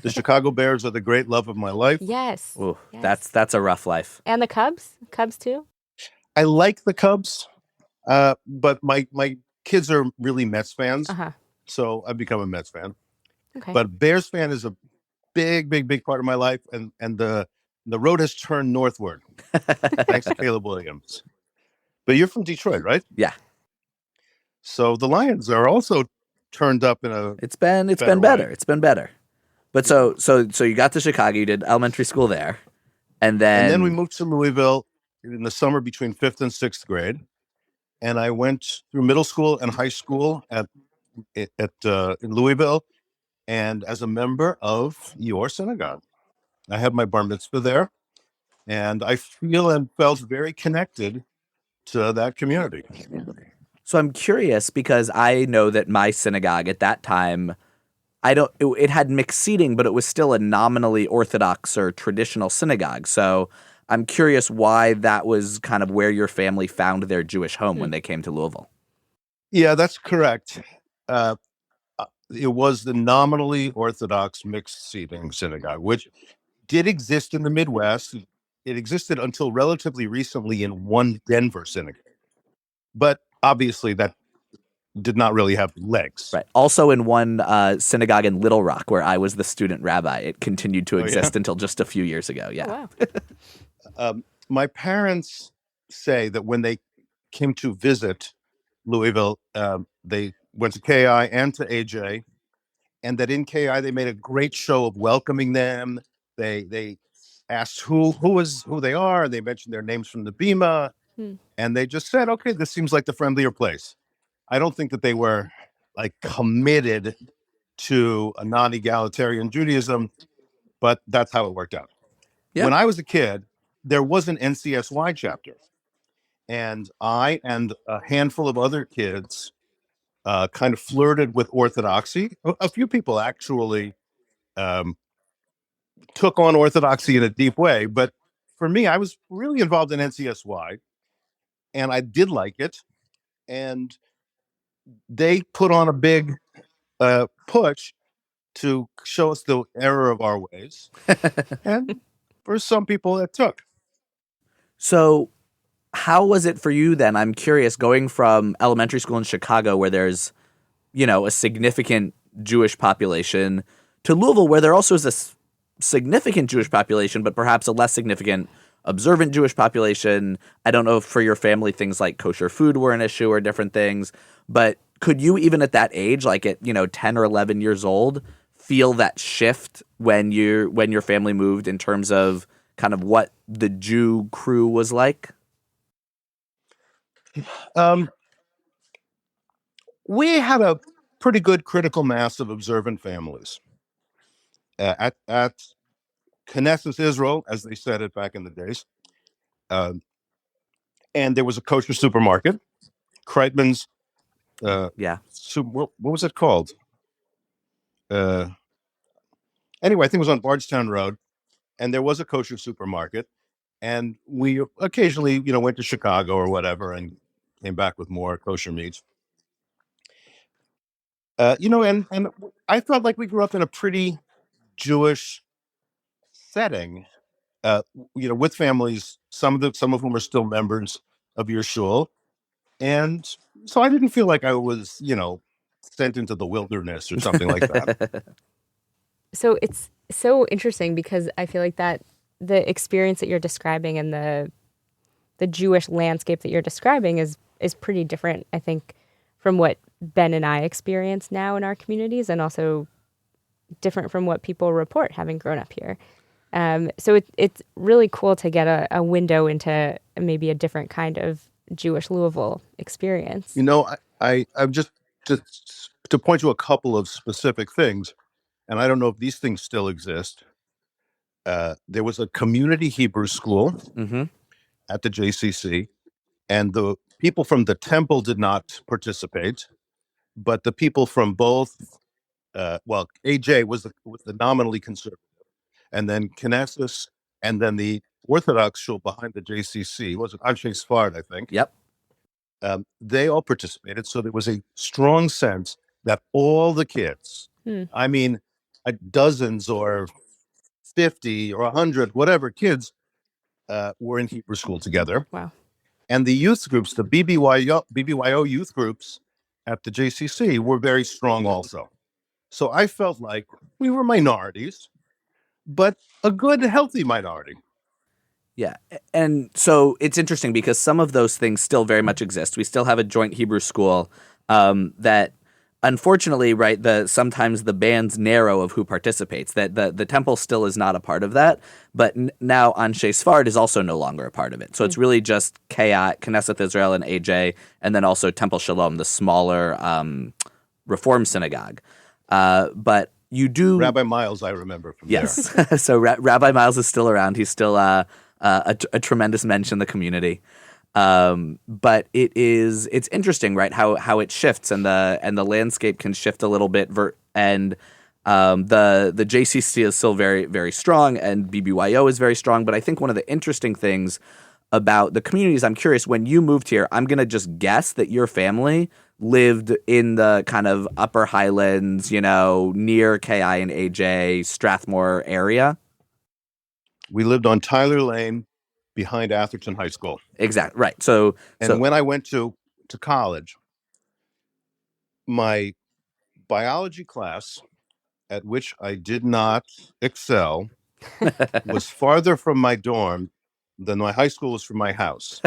the Chicago Bears are the great love of my life. Yes. Ooh, Yes. That's a rough life. And the Cubs too? I like the Cubs, but my kids are really Mets fans. So I've become a Mets fan. Okay. But Bears fan is a big part of my life, and the road has turned northward thanks to Caleb Williams. But you're from Detroit, right? Yeah. So the Lions are also turned up in a It's been better. Way. It's been better. But so you got to Chicago, you did elementary school there, and then we moved to Louisville in the summer between 5th and 6th grade. and I went through middle school and high school in Louisville, and as a member of your synagogue. I had my bar mitzvah there, and I feel and felt very connected to that community. So I'm curious because I know that my synagogue at that time, it had mixed seating, but it was still a nominally Orthodox or traditional synagogue. So I'm curious why that was kind of where your family found their Jewish home when they came to Louisville. Yeah, that's correct. It was the nominally Orthodox mixed seating synagogue, which did exist in the Midwest. It existed until relatively recently in one Denver synagogue. But obviously that did not really have legs. Right. Also in one synagogue in Little Rock where I was the student rabbi, it continued to exist until just a few years ago. Yeah. Oh, wow. My parents say that when they came to visit Louisville, they went to KI and to AJ, and that in KI they made a great show of welcoming them. They asked who they are. They mentioned their names from the Bima, and they just said, "Okay, this seems like the friendlier place." I don't think that they were like committed to a non-egalitarian Judaism, but that's how it worked out. Yeah. When I was a kid, there was an NCSY chapter, and I and a handful of other kids kind of flirted with Orthodoxy. A few people actually took on Orthodoxy in a deep way, but for me, I was really involved in NCSY, and I did like it. And they put on a big push to show us the error of our ways, and for some people, it took. So how was it for you then? I'm curious, going from elementary school in Chicago where there's, a significant Jewish population to Louisville where there also is a significant Jewish population, but perhaps a less significant observant Jewish population. I don't know if for your family things like kosher food were an issue or different things, but could you even at that age, like at 10 or 11 years old, feel that shift when your family moved in terms of kind of what the Jew crew was like? We had a pretty good critical mass of observant families at Knesset Israel, as they said it back in the days. And there was a kosher supermarket, Kreitman's. Yeah. What was it called? Anyway, I think it was on Bardstown Road, and there was a kosher supermarket. And we occasionally, went to Chicago or whatever, and came back with more kosher meats. And I felt like we grew up in a pretty Jewish setting. With families, some of whom are still members of your shul, and so I didn't feel like I was, sent into the wilderness or something like that. So it's so interesting because I feel like that the experience that you're describing and the Jewish landscape that you're describing is pretty different, I think, from what Ben and I experience now in our communities, and also different from what people report having grown up here. So it's really cool to get a window into maybe a different kind of Jewish Louisville experience. I'm just to point to a couple of specific things, and I don't know if these things still exist. There was a community Hebrew school at the JCC, and the people from the temple did not participate, but the people from both, AJ was the nominally conservative, and then Knesset, and then the Orthodox shul behind the JCC, was it Anshe Sfard, I think. Yep. They all participated, so there was a strong sense that all the kids, I mean, dozens or 50 or 100, whatever kids, were in Hebrew school together. Wow. And the youth groups, the BBYO youth groups at the JCC were very strong also. So I felt like we were minorities, but a good, healthy minority. Yeah. And so it's interesting because some of those things still very much exist. We still have a joint Hebrew school that unfortunately, right, sometimes the band's narrow of who participates. That the temple still is not a part of that, but now Anshe Sfard is also no longer a part of it. So it's really just Knesset Israel and AJ, and then also Temple Shalom, the smaller Reform synagogue. But you do Rabbi Miles, I remember from there. Yes. So Rabbi Miles is still around. He's still a tremendous mensch in the community. But it's interesting, right? How it shifts and the landscape can shift a little bit. And the JCC is still very, very strong, and BBYO is very strong. But I think one of the interesting things about the communities, I'm curious, when you moved here, I'm going to just guess that your family lived in the kind of Upper Highlands, near KI and AJ, Strathmore area. We lived on Tyler Lane behind Atherton High School. Exactly. Right. So when I went to college, my biology class, at which I did not excel, was farther from my dorm than my high school was from my house.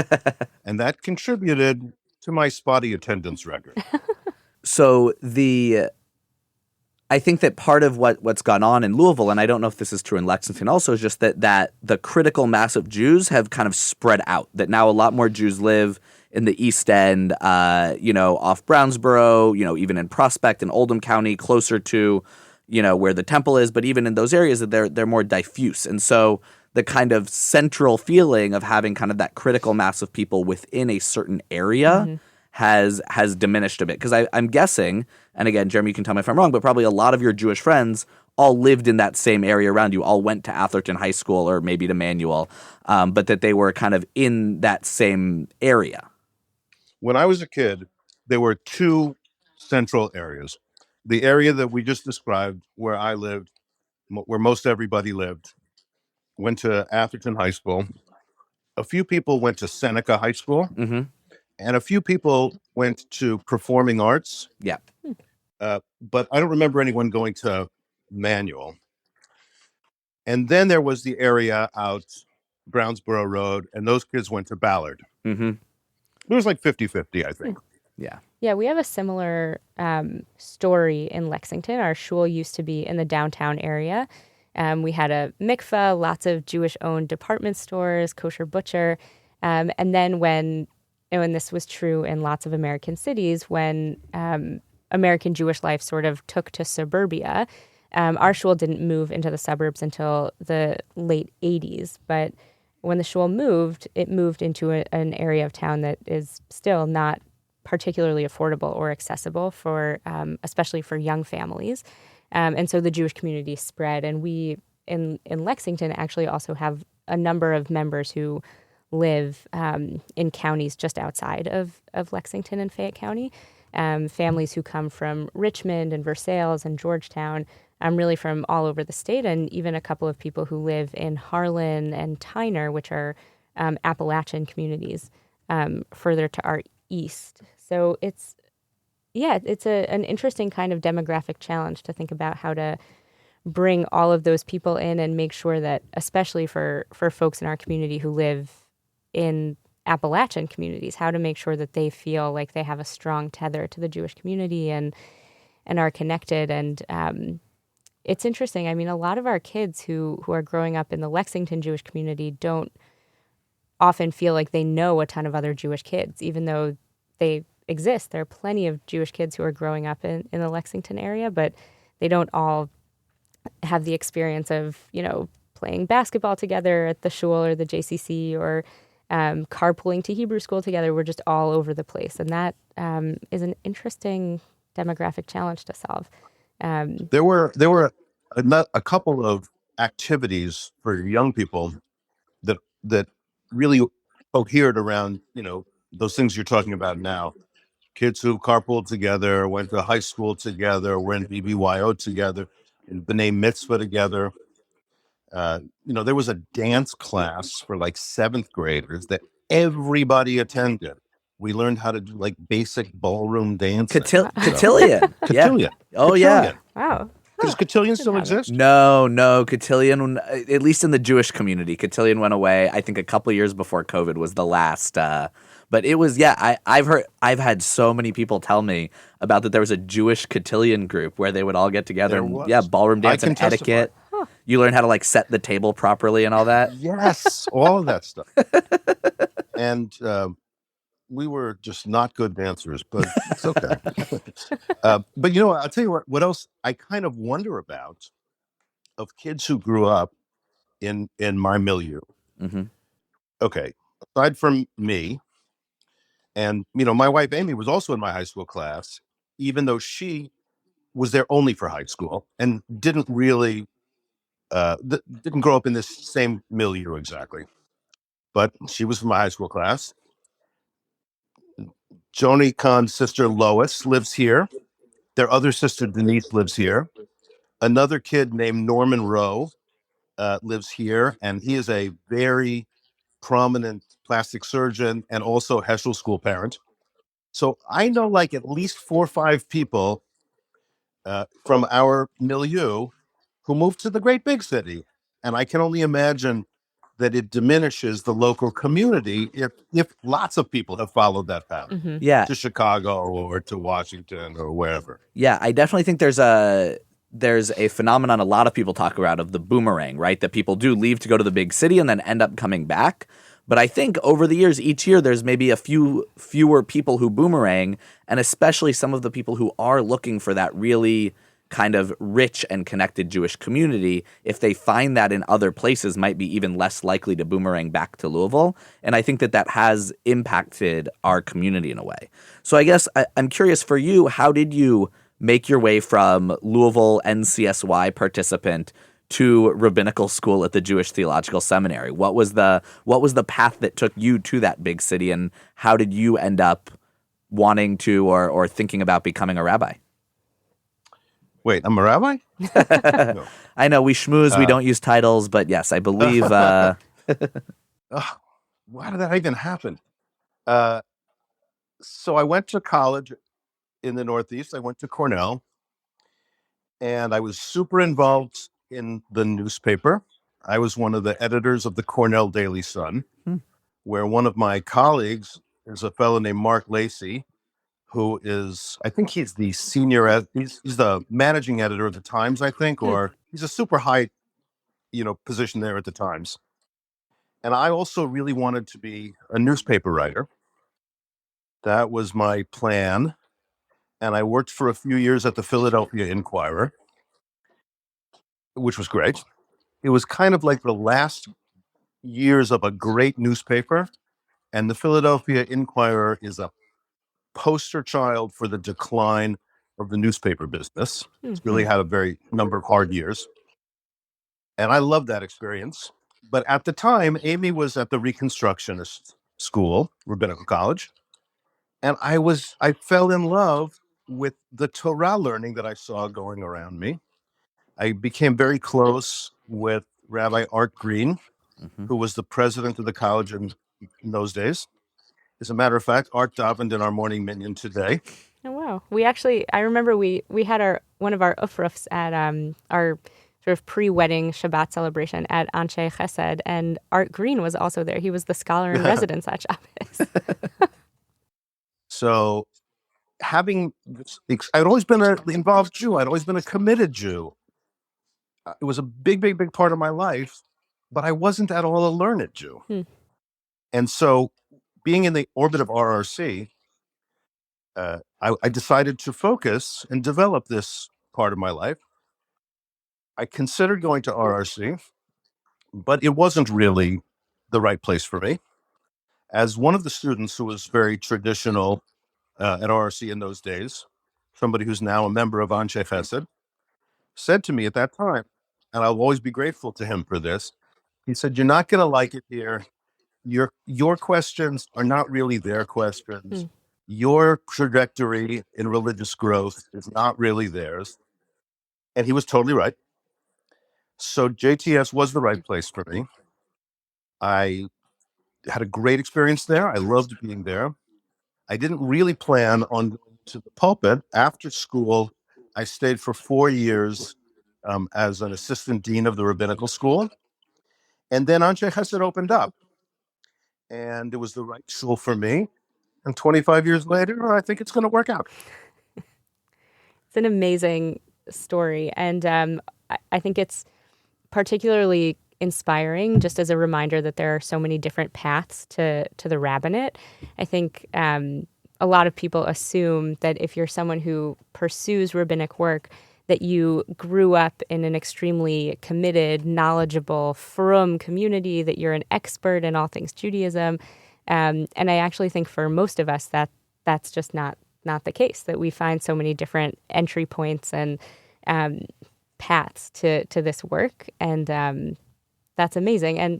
And that contributed to my spotty attendance record. So I think that part of what's gone on in Louisville, and I don't know if this is true in Lexington also, is just that the critical mass of Jews have kind of spread out, that now a lot more Jews live in the East End, off Brownsboro, even in Prospect and Oldham County, closer to, where the temple is. But even in those areas, they're more diffuse. And so the kind of central feeling of having kind of that critical mass of people within a certain area has diminished a bit. Because I'm guessing, and again, Jeremy, you can tell me if I'm wrong, but probably a lot of your Jewish friends all lived in that same area around you, all went to Atherton High School or maybe to Manual, but that they were kind of in that same area. When I was a kid, there were two central areas. The area that we just described, where I lived, where most everybody lived, went to Atherton High School. A few people went to Seneca High School. Mm-hmm. And a few people went to performing arts. Yeah. But I don't remember anyone going to Manual. And then there was the area out Brownsboro Road, and those kids went to Ballard. Mm-hmm. It was like 50-50, I think. Yeah. Yeah, we have a similar story in Lexington. Our shul used to be in the downtown area. We had a mikveh, lots of Jewish-owned department stores, kosher butcher. And then when this was true in lots of American cities, when American Jewish life sort of took to suburbia, our shul didn't move into the suburbs until the late 80s. But when the shul moved, it moved into an area of town that is still not particularly affordable or accessible for, especially for young families. And so the Jewish community spread. And we, in Lexington, actually also have a number of members who live in counties just outside of Lexington and Fayette County. Families who come from Richmond and Versailles and Georgetown, really from all over the state, and even a couple of people who live in Harlan and Tyner, which are Appalachian communities further to our east. So it's an interesting kind of demographic challenge to think about how to bring all of those people in and make sure that, especially for folks in our community who live in Appalachian communities, how to make sure that they feel like they have a strong tether to the Jewish community and are connected. And it's interesting. I mean, a lot of our kids who are growing up in the Lexington Jewish community don't often feel like they know a ton of other Jewish kids, even though they exist. There are plenty of Jewish kids who are growing up in the Lexington area, but they don't all have the experience of, playing basketball together at the shul or the JCC or carpooling to Hebrew school together. We're just all over the place. And that is an interesting demographic challenge to solve. There were a couple of activities for young people that really cohered around, those things you're talking about now. Kids who carpooled together, went to high school together, were in BBYO together, in B'nai Mitzvah together. There was a dance class for like seventh graders that everybody attended. We learned how to do like basic ballroom dancing. Cotillion. Cotillion. Yeah. Oh, yeah. Wow. Does Cotillion still exist? No. Cotillion, at least in the Jewish community, Cotillion went away. I think a couple of years before COVID was the last But it was, I've had so many people tell me about that there was a Jewish cotillion group where they would all get together There and, was. ballroom I dance and can testify. etiquette. You learn how to like set the table properly and all that. Yes, all of that stuff. And we were just not good dancers, but it's okay. But I'll tell you what else I kind of wonder about of kids who grew up in my milieu. Mm-hmm. Okay, aside from me, and my wife Amy was also in my high school class, even though she was there only for high school and didn't really didn't grow up in this same milieu exactly. But she was from my high school class. Joni Khan's sister Lois lives here. Their other sister Denise lives here. Another kid named Norman Rowe lives here, and he is a very prominent plastic surgeon and also Heschel School parent. So I know like at least 4 or 5 people from our milieu who moved to the great big city. And I can only imagine that it diminishes the local community if lots of people have followed that path Yeah. to Chicago or to Washington or wherever. Yeah, I definitely think there's a phenomenon a lot of people talk about of the boomerang, right? That people do leave to go to the big city and then end up coming back. But I think over the years, each year, there's maybe a fewer people who boomerang, and especially some of the people who are looking for that really kind of rich and connected Jewish community, if they find that in other places, might be even less likely to boomerang back to Louisville. And I think that has impacted our community in a way. So I guess I'm curious for you, how did you make your way from Louisville NCSY participant to rabbinical school at the Jewish Theological Seminary? What was the path that took you to that big city, and how did you end up wanting to or thinking about becoming a rabbi? Wait, I'm a rabbi? No. I know we schmooze, we don't use titles, but yes, I believe. Why did that even happen? So I went to college in the Northeast. I went to Cornell, and I was super involved in the newspaper. I was one of the editors of the Cornell Daily Sun, where one of my colleagues is a fellow named Mark Lacey, who is, I think he's the he's the managing editor of the Times, I think, or he's a super high, position there at the Times. And I also really wanted to be a newspaper writer. That was my plan. And I worked for a few years at the Philadelphia Inquirer, which was great. It was kind of like the last years of a great newspaper. And the Philadelphia Inquirer is a poster child for the decline of the newspaper business. It's really had a very number of hard years. And I loved that experience. But at the time, Amy was at the Reconstructionist School, Rabbinical College. And I fell in love with the Torah learning that I saw going around me. I became very close with Rabbi Art Green, who was the president of the college in those days. As a matter of fact, Art davened in our morning minyan today. Oh, wow. I remember we had one of our ufrufs at our sort of pre-wedding Shabbat celebration at Anshe Chesed, and Art Green was also there. He was the scholar in residence at Shabbos. So I'd always been an involved Jew. I'd always been a committed Jew. It was a big, big, big part of my life, but I wasn't at all a learned Jew. And so being in the orbit of RRC, I decided to focus and develop this part of my life. I considered going to RRC, but it wasn't really the right place for me. As one of the students who was very traditional at RRC in those days, somebody who's now a member of Anshe Chesed, said to me at that time, and I'll always be grateful to him for this, he said, "You're not going to like it here. Your questions are not really their questions. Your trajectory in religious growth is not really theirs." And he was totally right. So JTS was the right place for me. I had a great experience there. I loved being there. I didn't really plan on going to the pulpit. After school, I stayed for 4 years as an assistant dean of the rabbinical school. And then Anshe Chesed opened up. And it was the right school for me. And 25 years later, I think it's going to work out. It's an amazing story. And I think it's particularly inspiring just as a reminder that there are so many different paths to the rabbinate. I think a lot of people assume that if you're someone who pursues rabbinic work, that you grew up in an extremely committed, knowledgeable, frum community, that you're an expert in all things Judaism. And I actually think for most of us that's just not the case, that we find so many different entry points and paths to this work. And that's amazing. And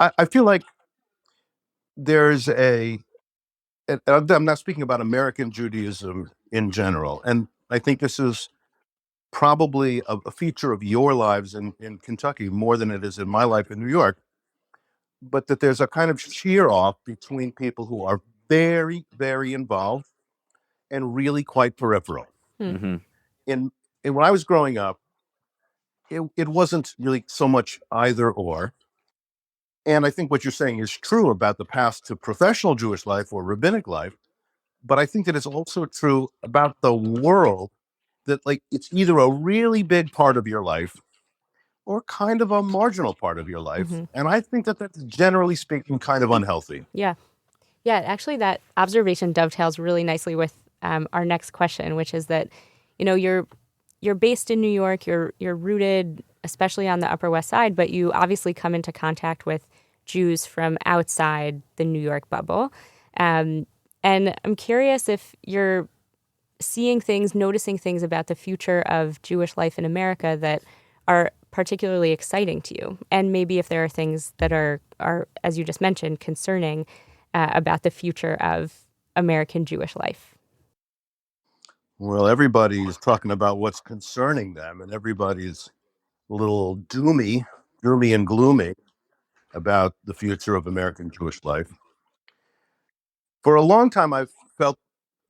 I feel like there's and I'm not speaking about American Judaism in general, and I think this is probably a feature of your lives in Kentucky more than it is in my life in New York, but that there's a kind of shear off between people who are very, very involved and really quite peripheral. Mm-hmm. In when I was growing up, it wasn't really so much either or. And I think what you're saying is true about the path to professional Jewish life or rabbinic life, but I think that it's also true about the world, that like it's either a really big part of your life or kind of a marginal part of your life. Mm-hmm. And I think that that's generally speaking kind of unhealthy. Yeah. Actually, that observation dovetails really nicely with our next question, which is that, you're based in New York, you're rooted especially on the Upper West Side, but you obviously come into contact with Jews from outside the New York bubble. And I'm curious if you're seeing things, noticing things about the future of Jewish life in America that are particularly exciting to you, and maybe if there are things that are as you just mentioned, concerning about the future of American Jewish life. Well, everybody's talking about what's concerning them, and everybody's a little doomy and gloomy about the future of American Jewish life. For a long time, I've felt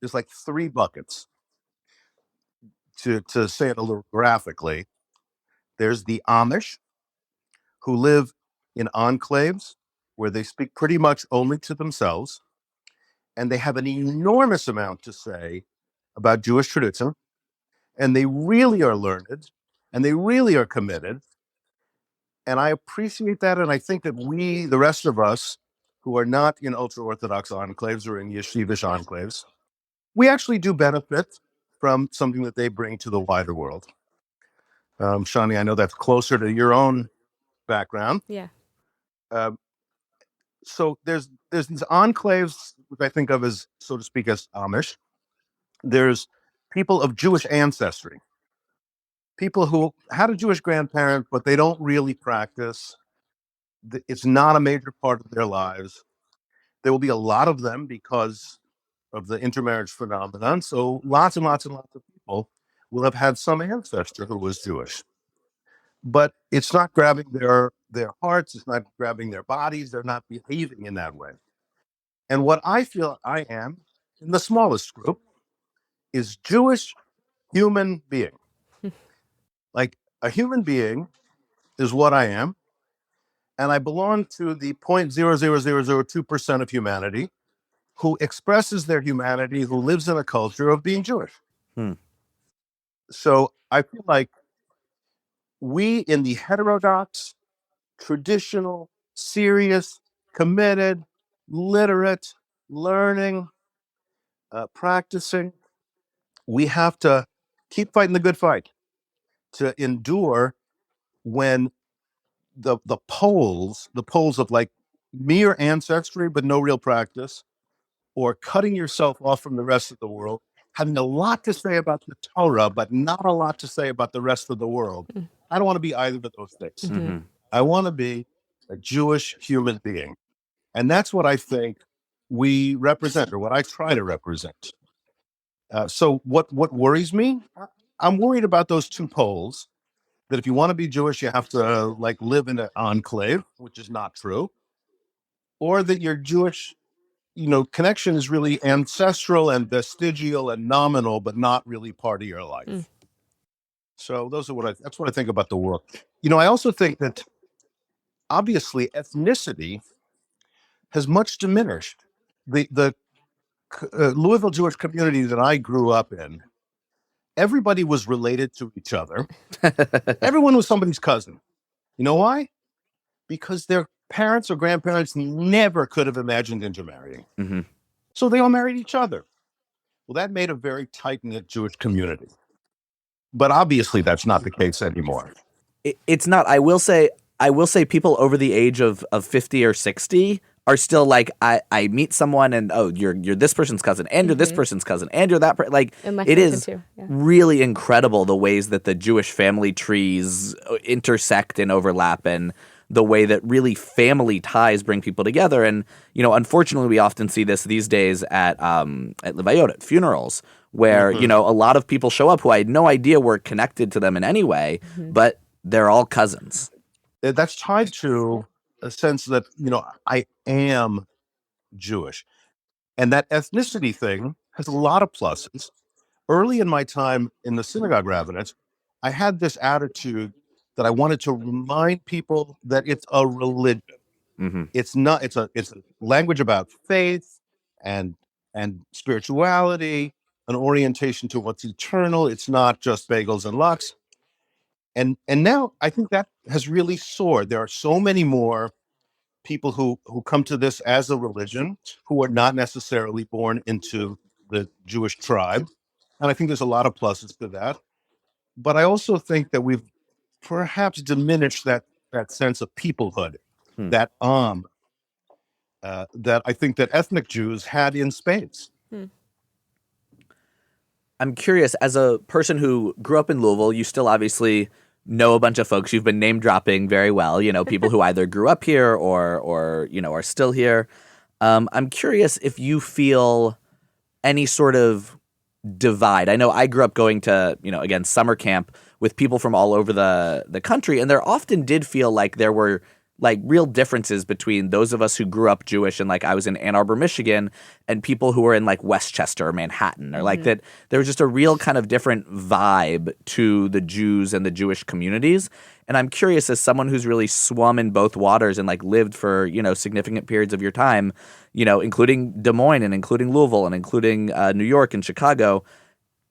there's like three buckets. To say it a little graphically, there's the Amish, who live in enclaves where they speak pretty much only to themselves, and they have an enormous amount to say about Jewish tradition, and they really are learned, and they really are committed. And I appreciate that, and I think that we, the rest of us, who are not in ultra-Orthodox enclaves or in yeshivish enclaves, we actually do benefit from something that they bring to the wider world. Shani, I know that's closer to your own background. Yeah. So there's these enclaves, which I think of as, so to speak, as Amish. There's people of Jewish ancestry, people who had a Jewish grandparent, but they don't really practice. It's not a major part of their lives. There will be a lot of them because of the intermarriage phenomenon. So lots and lots and lots of people will have had some ancestor who was Jewish. But it's not grabbing their hearts, it's not grabbing their bodies, they're not behaving in that way. And what I feel I am, in the smallest group, is Jewish human being. Like a human being is what I am, and I belong to the 0.00002% of humanity who expresses their humanity, who lives in a culture of being Jewish. So I feel like we in the heterodox, traditional, serious, committed, literate, learning, practicing, we have to keep fighting the good fight to endure when the poles of like mere ancestry but no real practice, or cutting yourself off from the rest of the world, having a lot to say about the Torah but not a lot to say about the rest of the world. I don't want to be either of those things. Mm-hmm. I want to be a Jewish human being, and that's what I think we represent, or what I try to represent. So what worries me? I'm worried about those two poles. That if you want to be Jewish, you have to like live in an enclave, which is not true, or that your Jewish, connection is really ancestral and vestigial and nominal, but not really part of your life. So that's what I think about the world. I also think that obviously ethnicity has much diminished. The Louisville Jewish community that I grew up in, everybody was related to each other. Everyone was somebody's cousin. You know why? Because their parents or grandparents never could have imagined intermarrying. Mm-hmm. So they all married each other. Well, that made a very tight-knit Jewish community. But obviously, that's not the case anymore. It's not. I will say people over the age of 50 or 60 are still like, I meet someone and, oh, you're this person's cousin and you're this person's cousin and you're that person. Like, it is too. Yeah. really incredible the ways that the Jewish family trees intersect and overlap, and the way that really family ties bring people together. And, unfortunately, we often see this these days at levayot, at funerals, where, a lot of people show up who I had no idea were connected to them in any way, but they're all cousins. That's tied to a sense that, I am Jewish. And that ethnicity thing has a lot of pluses. Early in my time in the synagogue rabbinate, I had this attitude that I wanted to remind people that it's a religion. Mm-hmm. It's not, it's a language about faith and spirituality, an orientation to what's eternal. It's not just bagels and lox. And now I think that has really soared. There are so many more people who come to this as a religion, who are not necessarily born into the Jewish tribe. And I think there's a lot of pluses to that. But I also think that we've perhaps diminished that sense of peoplehood, that I think that ethnic Jews had in spades. I'm curious, as a person who grew up in Louisville, you still obviously know a bunch of folks. You've been name dropping very well, people who either grew up here or are still here. I'm curious if you feel any sort of divide. I know I grew up going to, again, summer camp with people from all over the country, and there often did feel like there were like real differences between those of us who grew up Jewish and like I was in Ann Arbor, Michigan, and people who were in like Westchester or Manhattan, or like that there was just a real kind of different vibe to the Jews and the Jewish communities. And I'm curious, as someone who's really swum in both waters and like lived for, significant periods of your time, including Des Moines and including Louisville and including New York and Chicago,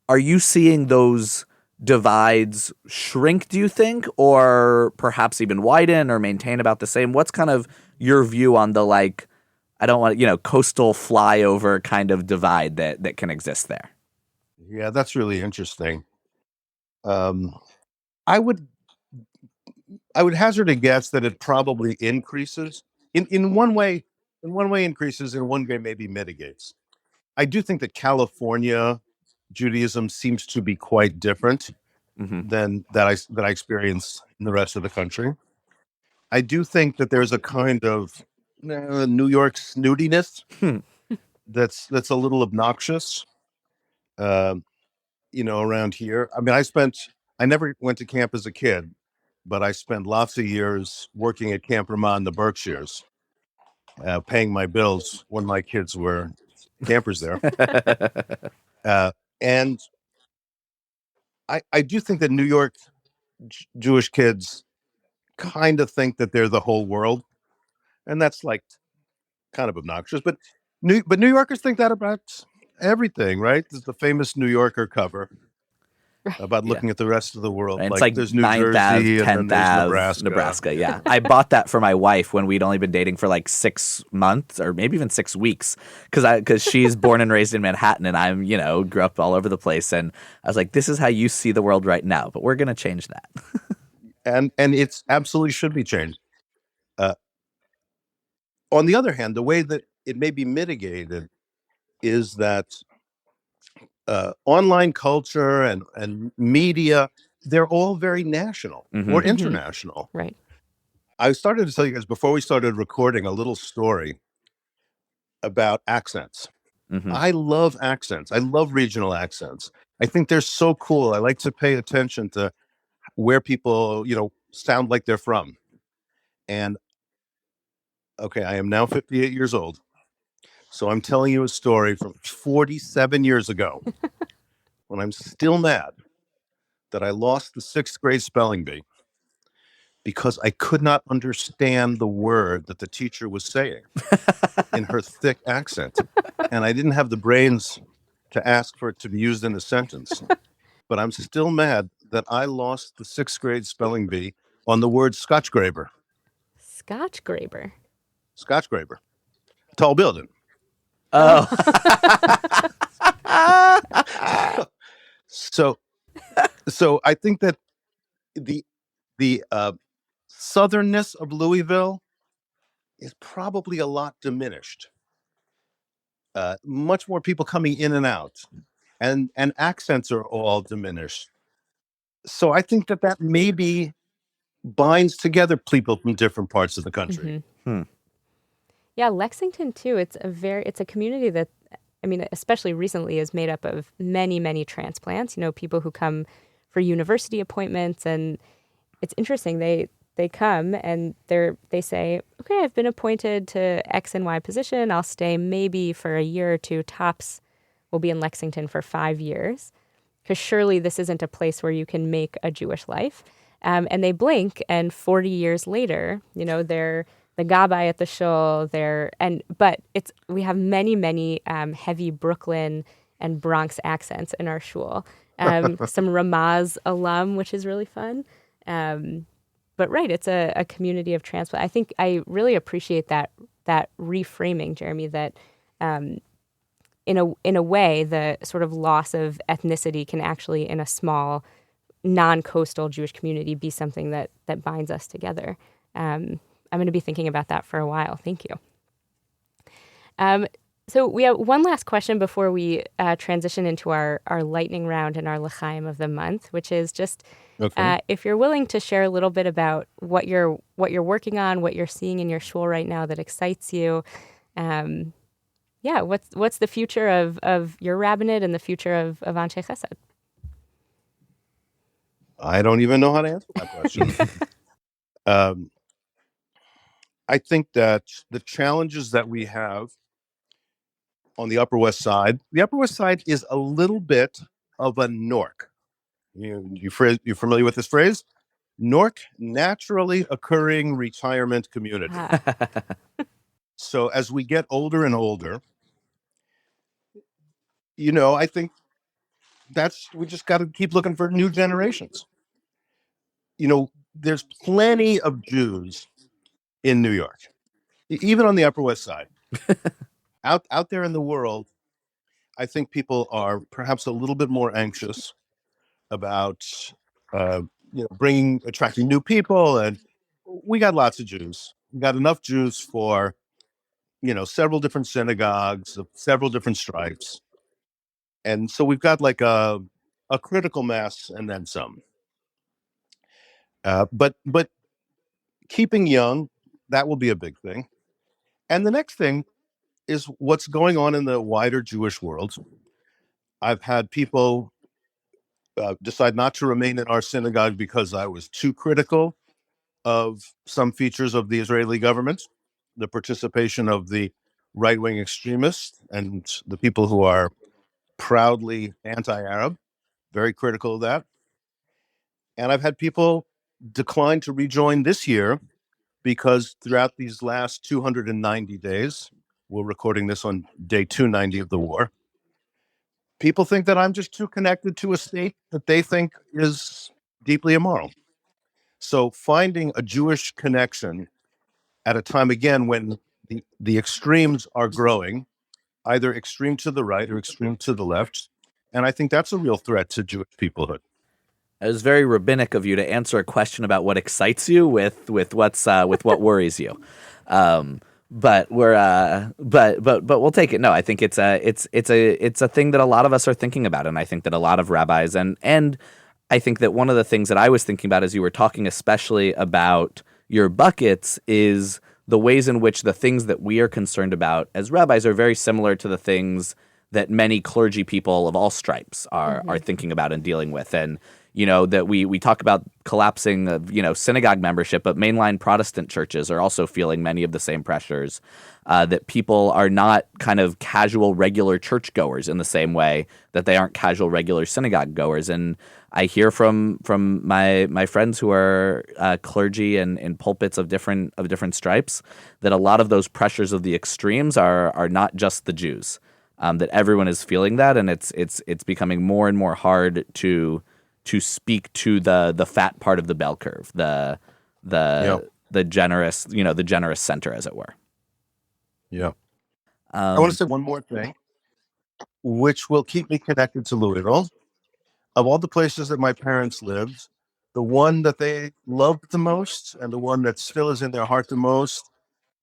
are you seeing those divides shrink, do you think, or perhaps even widen or maintain about the same? What's kind of your view on the, like, I don't want, coastal flyover kind of divide that can exist there? Yeah, that's really interesting. I would hazard a guess that it probably increases in one way. In one way increases, in one way maybe mitigates. I do think that California Judaism seems to be quite different than that I experience in the rest of the country. I do think that there's a kind of New York snootiness that's a little obnoxious, around here. I mean, I never went to camp as a kid, but I spent lots of years working at Camp Ramah in the Berkshires, paying my bills when my kids were campers there. And I do think that New York Jewish kids kind of think that they're the whole world, and that's like kind of obnoxious. But New Yorkers think that about everything, right? There's the famous New Yorker cover about looking at the rest of the world. And it's like there's New 9th Jersey Ave, and 10th then there's Ave, Nebraska. Yeah, I bought that for my wife when we'd only been dating for like 6 months or maybe even 6 weeks, because she's born and raised in Manhattan and I'm grew up all over the place, and I was like, this is how you see the world right now, but we're gonna change that. and it's absolutely should be changed. On the other hand, the way that it may be mitigated is that online culture and media, they're all very national or international. Right. I started to tell you guys before we started recording a little story about accents. I love accents. I love regional accents. I think they're so cool. I like to pay attention to where people, sound like they're from. And okay, I am now 58 years old. So I'm telling you a story from 47 years ago when I'm still mad that I lost the 6th grade spelling bee because I could not understand the word that the teacher was saying in her thick accent. And I didn't have the brains to ask for it to be used in a sentence. But I'm still mad that I lost the 6th grade spelling bee on the word Scotchgraber. Scotchgraber. Scotchgraber. Tall building. Oh. So I think that the southernness of Louisville is probably a lot diminished. Much more people coming in and out, and accents are all diminished. So I think that maybe binds together people from different parts of the country. Yeah, Lexington too. It's a community that, I mean, especially recently, is made up of many, many transplants. People who come for university appointments, and it's interesting. They come and they say, okay, I've been appointed to X and Y position. I'll stay maybe for a year or two. Tops will be in Lexington for 5 years, because surely this isn't a place where you can make a Jewish life. And they blink, and 40 years later, they're the gabbai at the shul. But we have many, many heavy Brooklyn and Bronx accents in our shul. Some Ramaz alum, which is really fun. But right, it's a community of transplant. I think I really appreciate that reframing, Jeremy, that in a way, the sort of loss of ethnicity can actually, in a small, non-coastal Jewish community, be something that binds us together. I'm going to be thinking about that for a while. Thank you. So we have one last question before we transition into our lightning round and our l'chaim of the month, which is just if you're willing to share a little bit about what you're working on, what you're seeing in your shul right now that excites you. What's the future of your rabbinate and the future of Anshe Chesed? I don't even know how to answer that question. I think that the challenges that we have on the Upper West Side is a little bit of a NORC. You familiar with this phrase? NORC, naturally occurring retirement community. So as we get older and older, I think we just got to keep looking for new generations. There's plenty of Jews in New York, even on the Upper West Side. Out there in the world, I think people are perhaps a little bit more anxious about attracting new people, and we got lots of Jews. We got enough Jews for several different synagogues of several different stripes, and so we've got like a critical mass and then some. But keeping young, that will be a big thing. And the next thing is what's going on in the wider Jewish world. I've had people decide not to remain in our synagogue because I was too critical of some features of the Israeli government, the participation of the right-wing extremists and the people who are proudly anti-Arab, very critical of that. And I've had people decline to rejoin this year because throughout these last 290 days, we're recording this on day 290 of the war, people think that I'm just too connected to a state that they think is deeply immoral. So finding a Jewish connection at a time, again, when the extremes are growing, either extreme to the right or extreme to the left, and I think that's a real threat to Jewish peoplehood. It was very rabbinic of you to answer a question about what excites you with what worries you. But we'll take it. No, I think it's a thing that a lot of us are thinking about, and I think that a lot of rabbis and I think that one of the things that I was thinking about as you were talking, especially about your buckets, is the ways in which the things that we are concerned about as rabbis are very similar to the things that many clergy people of all stripes are thinking about and dealing with. And that we talk about collapsing of, synagogue membership, but mainline Protestant churches are also feeling many of the same pressures, that people are not kind of casual, regular churchgoers in the same way that they aren't casual, regular synagogue goers. And I hear from my friends who are clergy and in pulpits of different stripes that a lot of those pressures of the extremes are not just the Jews, that everyone is feeling that, and it's becoming more and more hard to speak to the fat part of the bell curve, the generous the generous center, as it were. Yeah. I want to say one more thing, which will keep me connected to Louisville. Of all the places that my parents lived, the one that they loved the most and the one that still is in their heart the most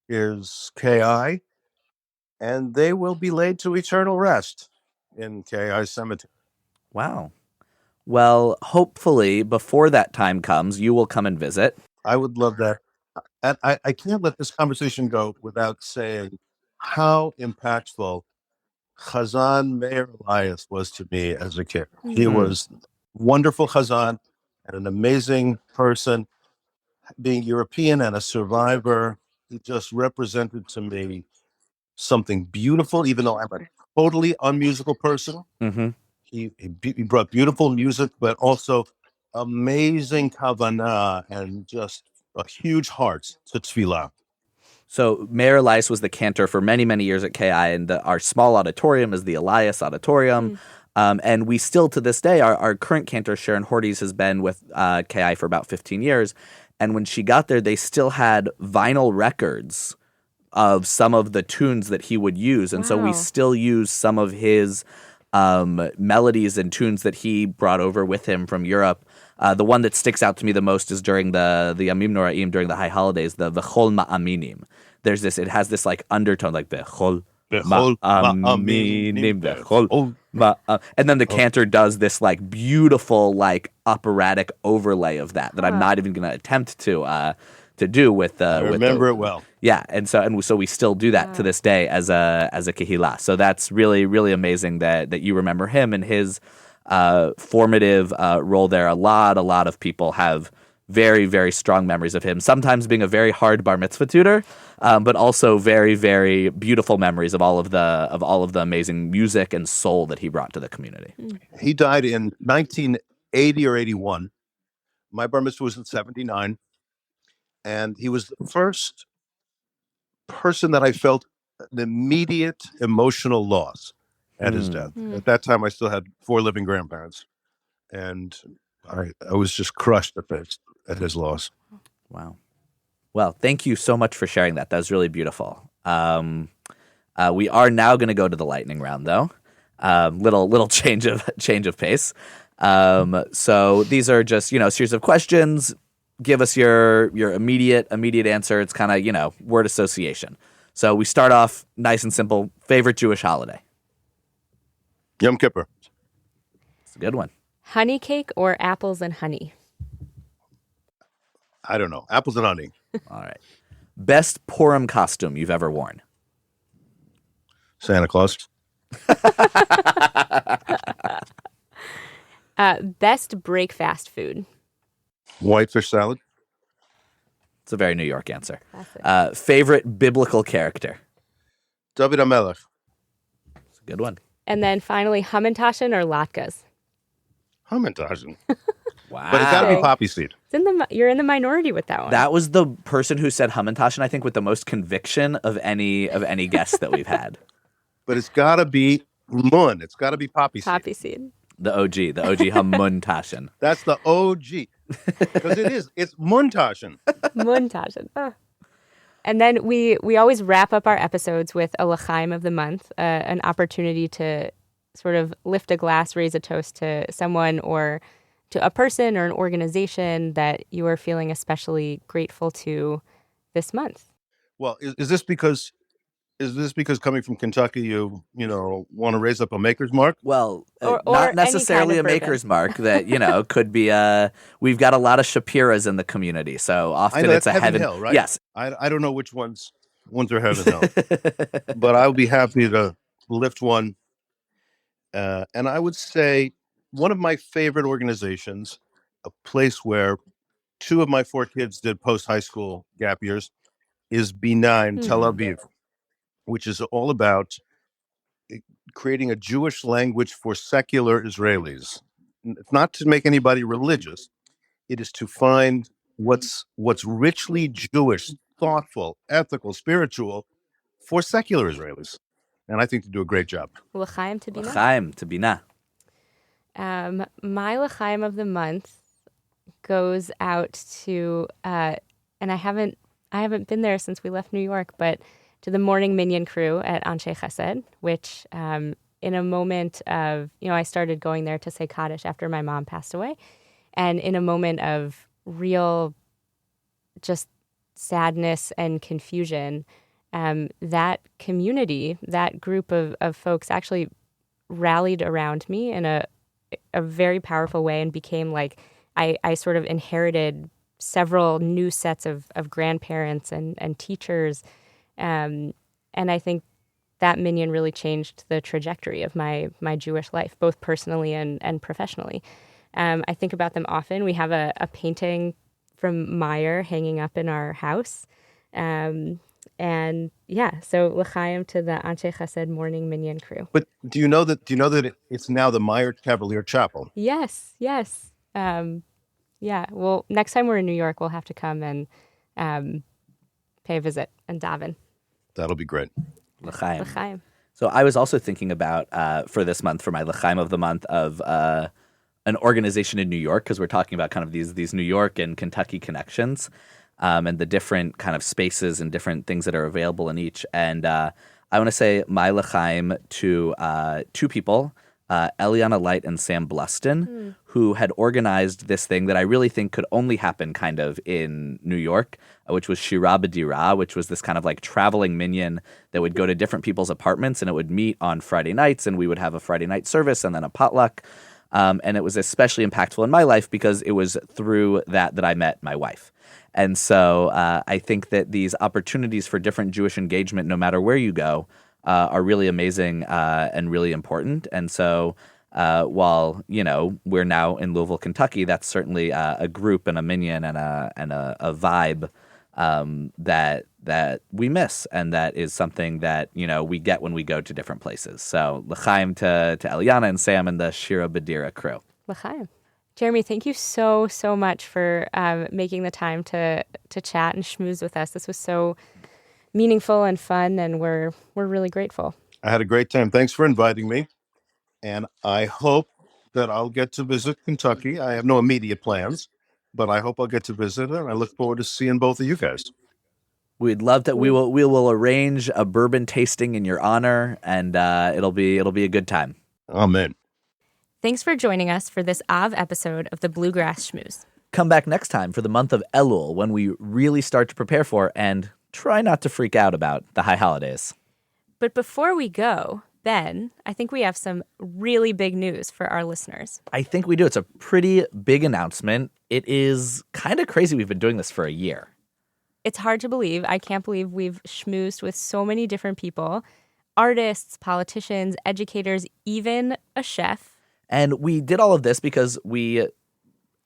is KI, and they will be laid to eternal rest in KI Cemetery. Wow. Well, hopefully before that time comes, you will come and visit. I would love that. And I can't let this conversation go without saying how impactful Chazan Meir Elias was to me as a kid. He was wonderful Chazan and an amazing person. Being European and a survivor, he just represented to me something beautiful, even though I'm a totally unmusical person. Mm-hmm. He brought beautiful music, but also amazing kavanah and just a huge heart to tefillah. So Meir Elias was the cantor for many, many years at KI, and our small auditorium is the Elias Auditorium. And we still, to this day, our current cantor, Sharon Horties, has been with KI for about 15 years. And when she got there, they still had vinyl records of some of the tunes that he would use. And so we still use some of his melodies and tunes that he brought over with him from Europe. The one that sticks out to me the most is during the Yamim Noraim, during the high holidays, the V'chol Ma'aminim. There's this, it has this like undertone, like V'chol Ma'aminim, V'chol and then the cantor does this like beautiful like operatic overlay of that I'm not even going to attempt to do with I remember it well. Yeah, and so we still do that to this day as a kehillah. So that's really, really amazing that you remember him and his formative role there. A lot of people have very, very strong memories of him. Sometimes being a very hard bar mitzvah tutor, but also very, very beautiful memories of all of the amazing music and soul that he brought to the community. He died in 1980 or 81. My bar mitzvah was in 79. And he was the first person that I felt an immediate emotional loss at his death. At that time, I still had 4 living grandparents. And I was just crushed at his loss. Wow. Well, thank you so much for sharing that. That was really beautiful. We are now going to go to the lightning round, though. Little change of pace. So these are just, a series of questions. Give us your immediate answer. It's kind of, word association. So we start off nice and simple. Favorite Jewish holiday? Yom Kippur. It's a good one. Honey cake or apples and honey? I don't know. Apples and honey. All right. Best Purim costume you've ever worn? Santa Claus. Best break fast food? Whitefish salad. It's a very New York answer. Favorite biblical character? David HaMelech. It's a good one. And then finally, Hamantashen or latkes? Hamantashen. Wow. But it's got to be poppy seed. You're in the minority with that one. That was the person who said Hamantashen, I think, with the most conviction of any guest that we've had. But it's got to be mun. It's got to be poppy seed. Poppy seed. The OG Hamantashen. That's the OG. Because it's muntashen. Muntashen. Oh. And then we always wrap up our episodes with a l'chaim of the month, an opportunity to sort of lift a glass, raise a toast to someone or to a person or an organization that you are feeling especially grateful to this month. Well, is this because coming from Kentucky, you want to raise up a maker's mark? Well, or not necessarily any kind of a maker's mark that, could be we've got a lot of Shapiras in the community. So often it's a heaven hill, right? Yes. I don't know which ones are heaven hill, but I'll be happy to lift one. And I would say one of my favorite organizations a place where 2 of my 4 kids did post-high school gap years, is B9 Tel Aviv, which is all about creating a Jewish language for secular Israelis. It's not to make anybody religious. It is to find what's richly Jewish, thoughtful, ethical, spiritual for secular Israelis. And I think they do a great job. L'chaim to Bina. L'chaim to Bina. My L'chaim of the month goes out to, and I haven't been there since we left New York, but to the morning minyan crew at Anshe Chesed, which in a moment of, I started going there to say Kaddish after my mom passed away. And in a moment of real just sadness and confusion, that community, that group of folks actually rallied around me in a very powerful way and became like, I sort of inherited several new sets of grandparents and teachers. And I think that minyan really changed the trajectory of my Jewish life, both personally and professionally. I think about them often. We have a painting from Meyer hanging up in our house. So l'chaim to the Anshe Chesed morning minyan crew. But do you know that it's now the Meyer Cavalier Chapel? Yes. Well, next time we're in New York, we'll have to come and pay a visit and daven. That'll be great. L'chaim. So I was also thinking about, for this month, for my L'chaim of the month, of an organization in New York, because we're talking about kind of these New York and Kentucky connections, and the different kind of spaces and different things that are available in each. And I want to say my L'chaim to 2 people, Eliana Light and Sam Bluston, who had organized this thing that I really think could only happen kind of in New York, which was Shira B'Dira, which was this kind of like traveling minyan that would go to different people's apartments, and it would meet on Friday nights, and we would have a Friday night service and then a potluck. And it was especially impactful in my life because it was through that I met my wife. And so I think that these opportunities for different Jewish engagement, no matter where you go, are really amazing and really important. And so while, we're now in Louisville, Kentucky, that's certainly a group and a minyan and a vibe that we miss, and that is something that we get when we go to different places. So l'chaim to Eliana and Sam and the Shira B'Dira crew. L'chaim. Jeremy, thank you so much for making the time to chat and schmooze with us. This was so meaningful and fun, and we're really grateful. I had a great time. Thanks for inviting me, and I hope that I'll get to visit Kentucky. I have no immediate plans, but I hope I'll get to visit, and I look forward to seeing both of you guys. We'd love that. We will arrange a bourbon tasting in your honor, and it'll be a good time. Amen. Thanks for joining us for this Av episode of the Bluegrass Schmooze. Come back next time for the month of Elul, when we really start to prepare for and try not to freak out about the high holidays. But before we go, Ben, I think we have some really big news for our listeners. I think we do. It's a pretty big announcement. It is kind of crazy we've been doing this for a year. It's hard to believe. I can't believe we've schmoozed with so many different people, artists, politicians, educators, even a chef. And we did all of this because we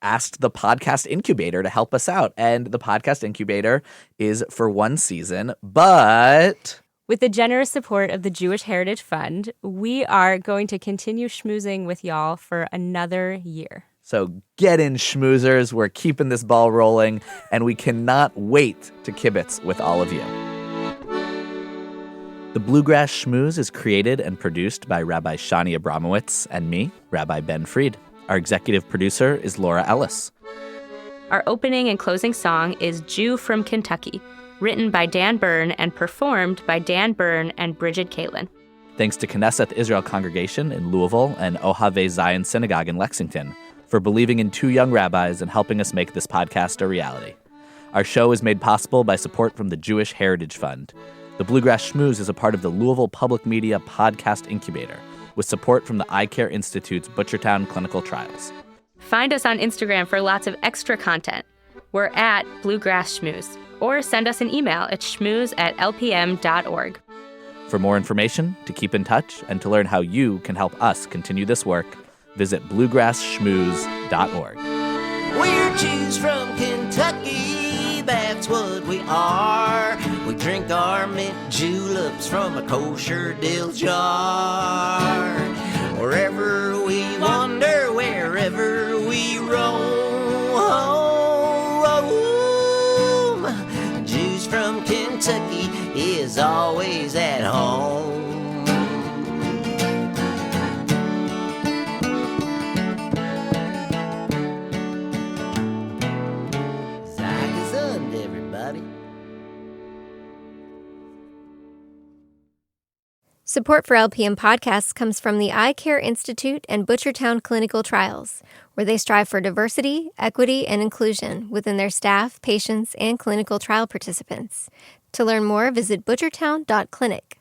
asked the podcast incubator to help us out. And the podcast incubator is for 1 season, but with the generous support of the Jewish Heritage Fund, we are going to continue schmoozing with y'all for another year. So get in, schmoozers. We're keeping this ball rolling, and we cannot wait to kibitz with all of you. The Bluegrass Schmooze is created and produced by Rabbi Shani Abramowitz and me, Rabbi Ben Fried. Our executive producer is Laura Ellis. Our opening and closing song is Jew from Kentucky, written by Dan Byrne and performed by Dan Byrne and Bridget Kalin. Thanks to Knesset Israel Congregation in Louisville and Ohave Zion Synagogue in Lexington for believing in 2 young rabbis and helping us make this podcast a reality. Our show is made possible by support from the Jewish Heritage Fund. The Bluegrass Schmooze is a part of the Louisville Public Media Podcast Incubator, with support from the Eye Care Institute's Butchertown Clinical Trials. Find us on Instagram for lots of extra content. We're at Bluegrass Schmooze, or send us an email at schmooze@lpm.org. For more information, to keep in touch, and to learn how you can help us continue this work, visit bluegrassschmooze.org. Jews from Kentucky, that's what we are. We drink our mint juleps from a kosher dill jar. Wherever we wander, wherever we roam, Jews from Kentucky is always at home. Everybody. Support for LPM podcasts comes from the Eye Care Institute and Butchertown Clinical Trials, where they strive for diversity, equity, and inclusion within their staff, patients, and clinical trial participants. To learn more, visit butchertown.clinic.